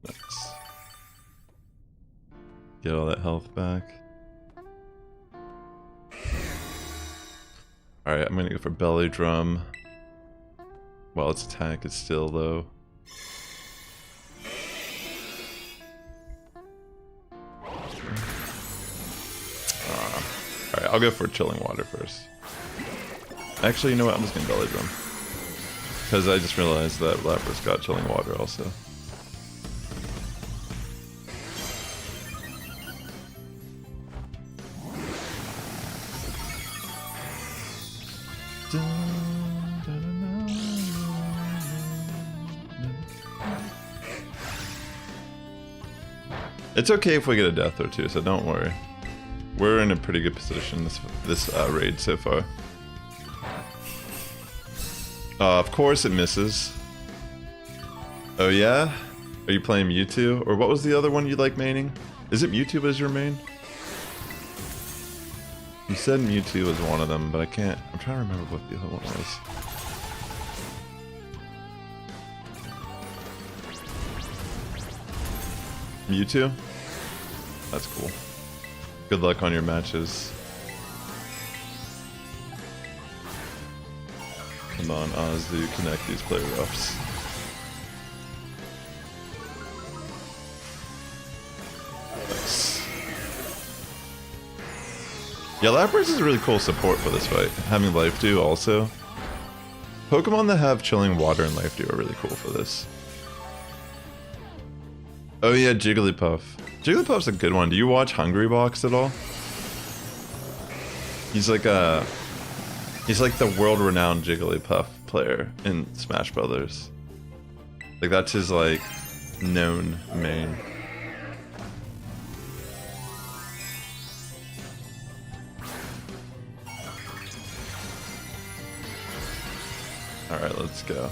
Nice. Get all that health back. Alright, I'm gonna go for Belly Drum. While its attack is still low. Alright, I'll go for Chilling Water first. Actually, you know what? I'm just gonna Belly Drum. Because I just realized that Lapras got Chilling Water also. It's okay if we get a death or two, so don't worry. We're in a pretty good position this raid so far. Of course it misses. Oh yeah? Are you playing Mewtwo? Or what was the other one you like maining? Is it Mewtwo as your main? You said Mewtwo was one of them, but I can't. I'm trying to remember what the other one was. Mewtwo? That's cool. Good luck on your matches. Come on, Ozu, connect these play roughs. Nice. Yeah, Lapras is a really cool support for this fight. Having Life Dew also. Pokemon that have Chilling Water and Life Dew are really cool for this. Oh yeah, Jigglypuff. Jigglypuff's a good one. Do you watch Hungry Box at all? He's like the world-renowned Jigglypuff player in Smash Brothers. Like that's his like known main. All right, let's go.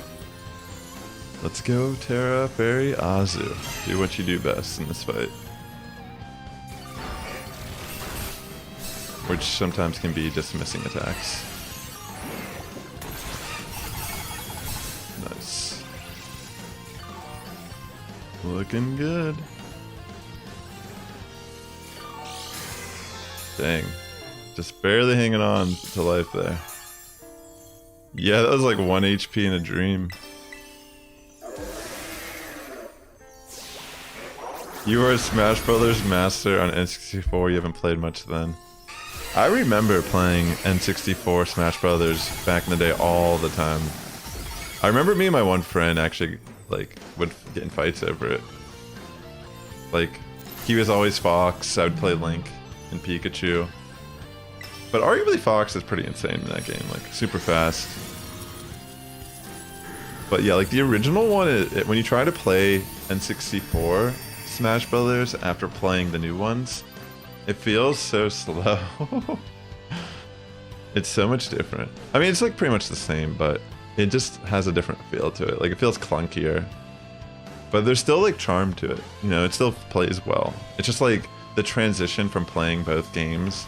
Let's go, Tera, Fairy, Azu. Do what you do best in this fight. Which sometimes can be dismissing attacks. Nice. Looking good. Dang. Just barely hanging on to life there. Yeah, that was like 1 HP in a dream. You are a Smash Brothers master on N64, you haven't played much then. I remember playing N64 Smash Brothers back in the day all the time. I remember me and my one friend actually like would get in fights over it. Like, he was always Fox, I would play Link and Pikachu. But arguably Fox is pretty insane in that game, like super fast. But yeah, like the original one, when you try to play N64 Smash Brothers after playing the new ones, it feels so slow. It's so much different. I mean, it's like pretty much the same, but it just has a different feel to it. Like it feels clunkier, but there's still like charm to it. You know, it still plays well. It's just like the transition from playing both games.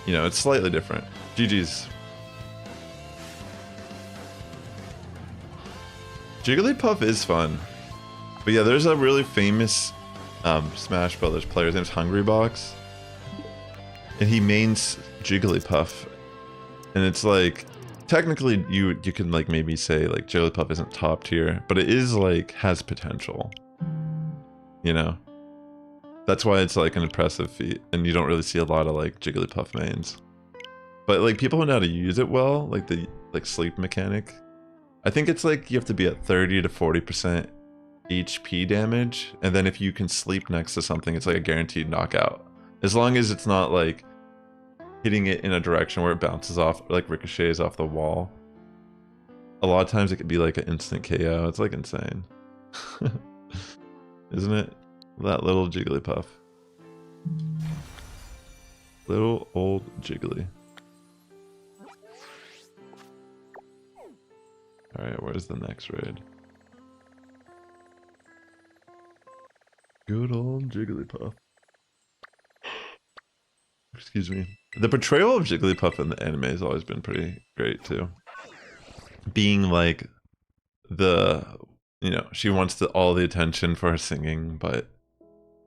You know, it's slightly different. GG's. Jigglypuff is fun. But yeah, there's a really famous Smash Brothers player. His name's Hungrybox. And he mains Jigglypuff. And it's like, technically you can like maybe say like Jigglypuff isn't top tier, but it is like, has potential. You know? That's why it's like an impressive feat. And you don't really see a lot of like Jigglypuff mains. But like people who know how to use it well, like the sleep mechanic. I think it's like you have to be at 30 to 40% HP damage, and then if you can sleep next to something, it's like a guaranteed knockout. As long as it's not like hitting it in a direction where it bounces off, like ricochets off the wall. A lot of times it could be like an instant KO. It's like insane. Isn't it? That little Jigglypuff. Little old Jiggly. Alright, where's the next raid? Good old Jigglypuff. Excuse me. The portrayal of Jigglypuff in the anime has always been pretty great too. Being like the, you know, she wants all the attention for her singing, but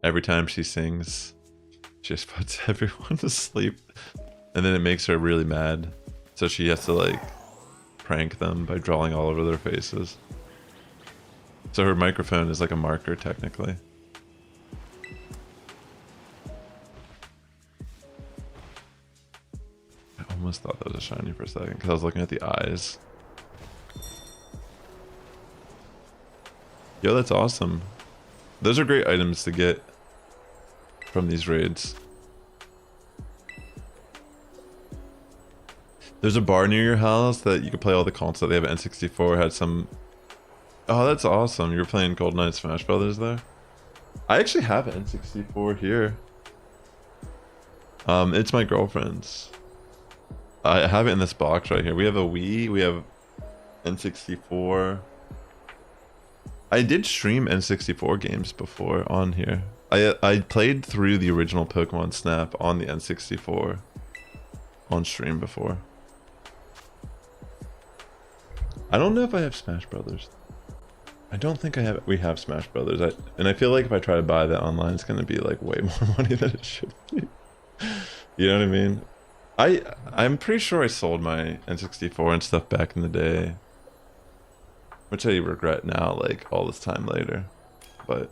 every time she sings, she just puts everyone to sleep. And then it makes her really mad. So she has to like prank them by drawing all over their faces. So her microphone is like a marker technically. I almost thought that was a shiny for a second because I was looking at the eyes. Yo, that's awesome. Those are great items to get from these raids. There's a bar near your house that you can play all the consoles. They have an N64, had some... Oh, that's awesome. You were playing GoldenEye Smash Brothers there? I actually have an N64 here. It's my girlfriend's. I have it in this box right here. We have a Wii, we have N64. I did stream N64 games before on here. I played through the original Pokemon Snap on the N64 on stream before. I don't know if I have Smash Brothers. I don't think I have. We have Smash Brothers, and I feel like if I try to buy that online, it's gonna be like way more money than it should be. You know what I mean? I'm pretty sure I sold my N64 and stuff back in the day, which I regret now, like all this time later. But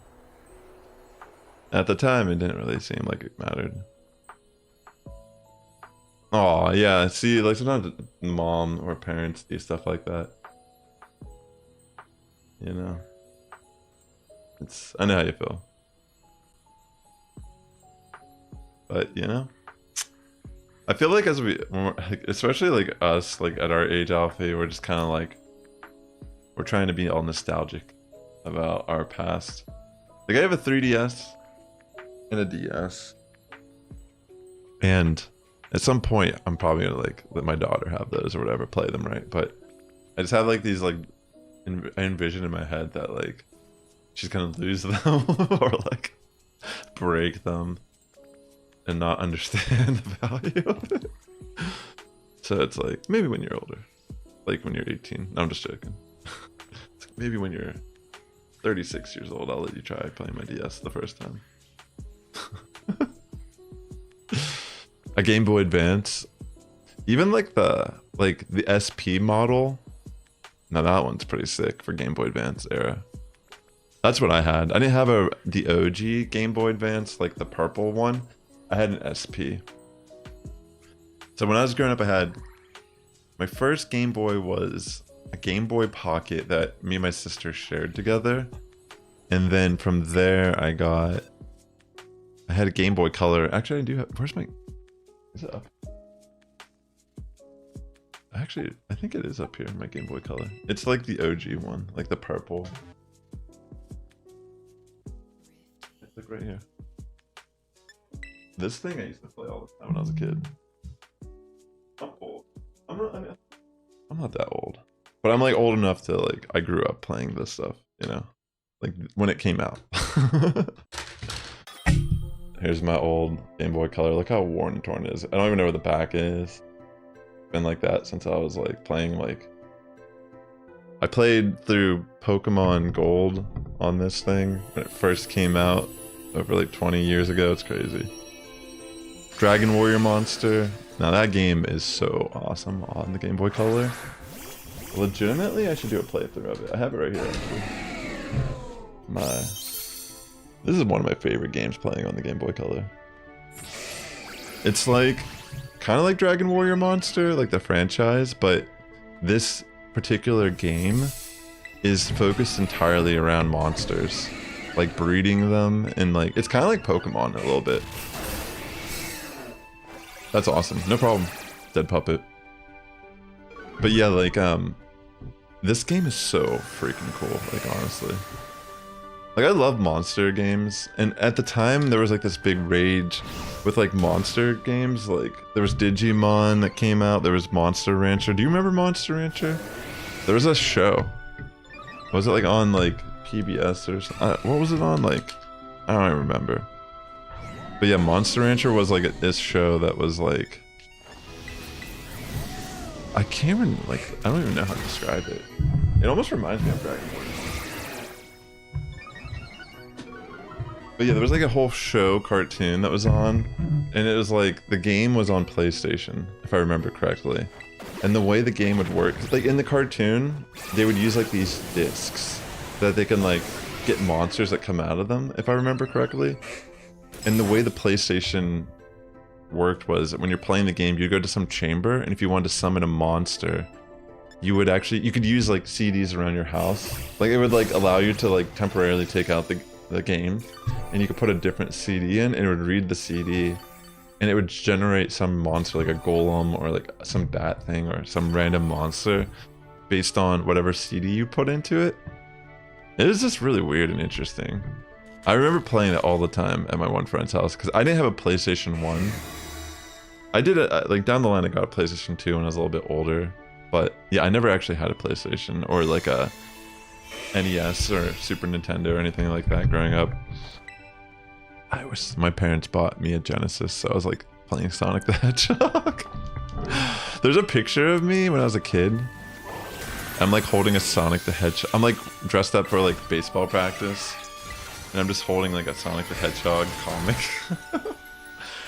at the time, it didn't really seem like it mattered. Oh yeah, see, like sometimes mom or parents do stuff like that. You know, I know how you feel, but you know, I feel like as especially like us, like at our age, Alfie, we're just kind of like, we're trying to be all nostalgic about our past. Like I have a 3DS and a DS, and at some point I'm probably gonna like let my daughter have those or whatever, play them, right? But I just have like these like, I envision in my head that like she's gonna lose them or like break them and not understand the value of it. So it's like maybe when you're older, like when you're 18. No, I'm just joking. It's like maybe when you're 36 years old, I'll let you try playing my DS the first time. A Game Boy Advance, even like the SP model. Now that one's pretty sick for Game Boy Advance era. That's what I had. I didn't have the OG Game Boy Advance, like the purple one. I had an SP. So when I was growing up, I had my first Game Boy was a Game Boy Pocket that me and my sister shared together. And then from there, I had a Game Boy Color. Actually, I do have, where's my, is it up? Actually, I think it is up here, my Game Boy Color. It's like the OG one, like the purple. It's like right here. This thing I used to play all the time when I was a kid. I'm old. I'm not that old. But I'm like old enough to like, I grew up playing this stuff, you know? Like when it came out. Here's my old Game Boy Color. Look how worn and torn it is. I don't even know where the back is. Been like that since I was like playing, like I played through Pokemon Gold on this thing when it first came out over like 20 years ago. It's crazy. Dragon Warrior Monster. Now that game is so awesome on the Game Boy Color. Legitimately, I should do a playthrough of it. I have it right here actually. This is one of my favorite games playing on the Game Boy Color. It's like kind of like Dragon Warrior Monster, like the franchise, but this particular game is focused entirely around monsters, like breeding them, and like it's kind of like Pokemon a little bit. That's awesome. No problem. Dead puppet. But yeah, like this game is so freaking cool, like honestly. Like I love monster games, and at the time there was like this big rage with like monster games. Like there was Digimon that came out, there was Monster Rancher. Do you remember Monster Rancher? There was a show. Was it like on like PBS or something? What was it on? Like I don't even remember. But yeah, Monster Rancher was like this show that was like, I can't even like, I don't even know how to describe it. It almost reminds me of Dragon Ball. But yeah, there was like a whole show cartoon that was on, and it was like the game was on PlayStation, if I remember correctly. And the way the game would work, like in the cartoon, they would use like these discs that they can like get monsters that come out of them, if I remember correctly. And the way the PlayStation worked was that when you're playing the game, you'd go to some chamber, and if you wanted to summon a monster, you would actually, you could use like CDs around your house. Like it would like allow you to like temporarily take out the game, and you could put a different CD in, and it would read the CD, and it would generate some monster like a golem or like some bat thing or some random monster based on whatever CD you put into it. It was just really weird and interesting. I remember playing it all the time at my one friend's house because I didn't have a PlayStation 1. I did it like down the line. I got a PlayStation 2 when I was a little bit older, but yeah, I never actually had a PlayStation or like a NES or Super Nintendo or anything like that growing up. I wish my parents bought me a Genesis, so I was like playing Sonic the Hedgehog. There's a picture of me when I was a kid. I'm like holding a Sonic the Hedgehog. I'm like dressed up for like baseball practice, and I'm just holding like a Sonic the Hedgehog comic.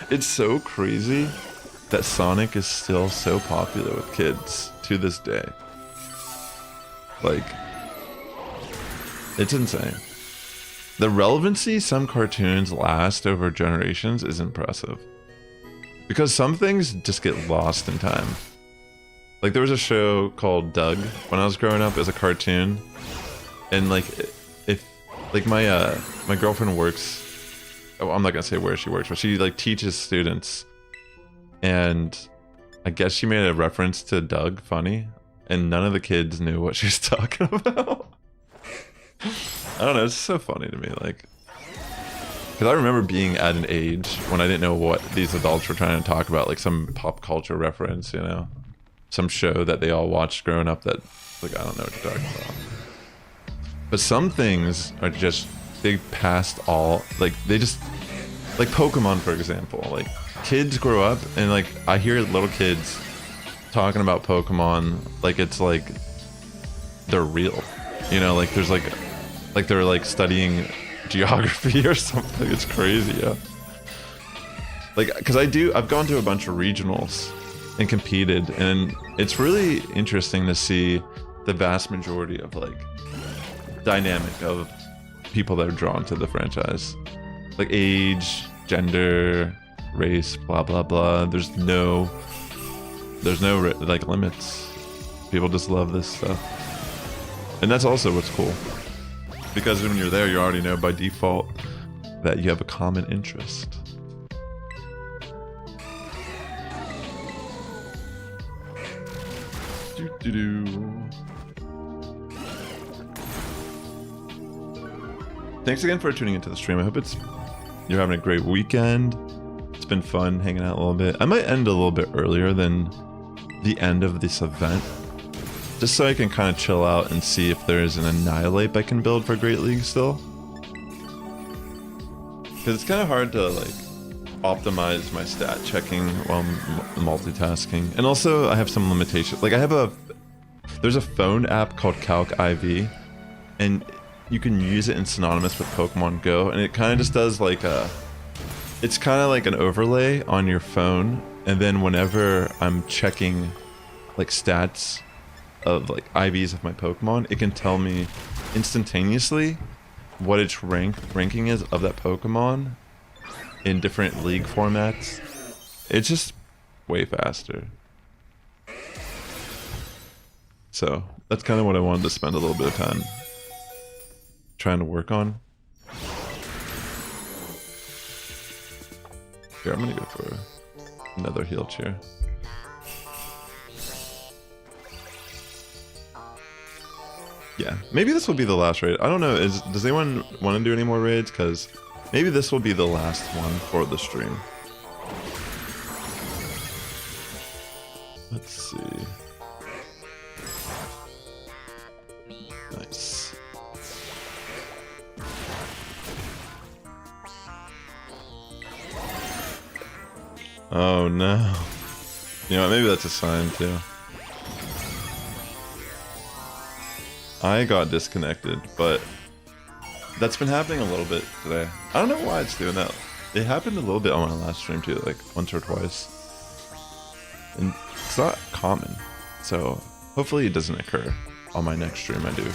It's so crazy that Sonic is still so popular with kids to this day. Like, it's insane. The relevancy some cartoons last over generations is impressive. Because some things just get lost in time. Like, there was a show called Doug when I was growing up as a cartoon. And like, if like my girlfriend works, oh, I'm not gonna say where she works, but she like teaches students. And I guess she made a reference to Doug funny, and none of the kids knew what she was talking about. I don't know, it's so funny to me, like, because I remember being at an age when I didn't know what these adults were trying to talk about, like some pop culture reference, you know, some show that they all watched growing up that, like, I don't know what you're talking about. But some things are just, they passed all, like, they just, like Pokemon, for example, like, kids grow up and, like, I hear little kids talking about Pokemon like it's, like, they're real, you know, like, there's, like they're, like, studying geography or something. It's crazy, yeah. Like, because I've gone to a bunch of regionals and competed, and it's really interesting to see the vast majority of, like, dynamic of people that are drawn to the franchise. Like, age, gender, race, blah, blah, blah. There's no, like, limits. People just love this stuff. And that's also what's cool. Because when you're there, you already know by default that you have a common interest. Thanks again for tuning into the stream. I hope you're having a great weekend. It's been fun hanging out a little bit. I might end a little bit earlier than the end of this event, just so I can kind of chill out and see if there's an Annihilate I can build for Great League still. Because it's kind of hard to, like, optimize my stat checking while multitasking. And also, I have some limitations. Like, there's a phone app called Calc IV, and you can use it in synonymous with Pokemon GO, and it kind of just does like it's kind of like an overlay on your phone, and then whenever I'm checking like stats of like IVs of my Pokemon, it can tell me instantaneously what its ranking is of that Pokemon in different league formats. It's just way faster. So that's kind of what I wanted to spend a little bit of time trying to work on. Here, I'm gonna go for another heal chair. Yeah, maybe this will be the last raid. I don't know, does anyone want to do any more raids? Because maybe this will be the last one for the stream. Let's see. Nice. Oh no. You know what, maybe that's a sign too. I got disconnected, but that's been happening a little bit today. I don't know why it's doing that. It happened a little bit on my last stream too, like once or twice. And it's not common, so hopefully it doesn't occur on my next stream I do.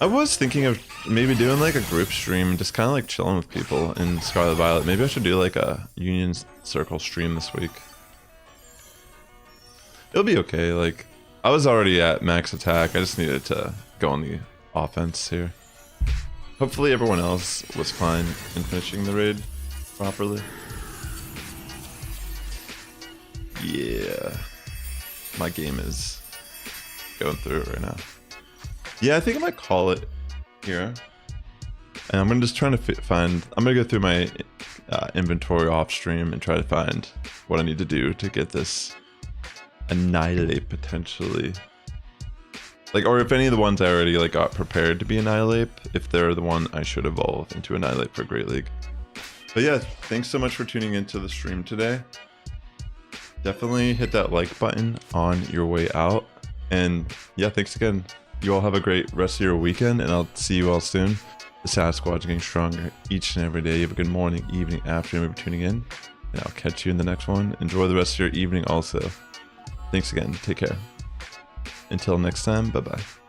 I was thinking of maybe doing like a group stream, just kind of like chilling with people in Scarlet Violet. Maybe I should do like a Union Circle stream this week. It'll be okay, like, I was already at max attack, I just needed to go on the offense here. Hopefully everyone else was fine in finishing the raid properly. Yeah. My game is going through it right now. Yeah, I think I might call it here. And I'm just trying to find... I'm going to go through my inventory off stream and try to find what I need to do to get this Annihilate potentially. Like, or if any of the ones I already like got prepared to be Annihilate, if they're the one I should evolve into Annihilate for Great League. But yeah, thanks so much for tuning into the stream today. Definitely hit that like button on your way out. And yeah, thanks again. You all have a great rest of your weekend, and I'll see you all soon. The Sass Squad's getting stronger each and every day. You have a good morning, evening, afternoon for tuning in. And I'll catch you in the next one. Enjoy the rest of your evening also. Thanks again. Take care. Until next time, bye-bye.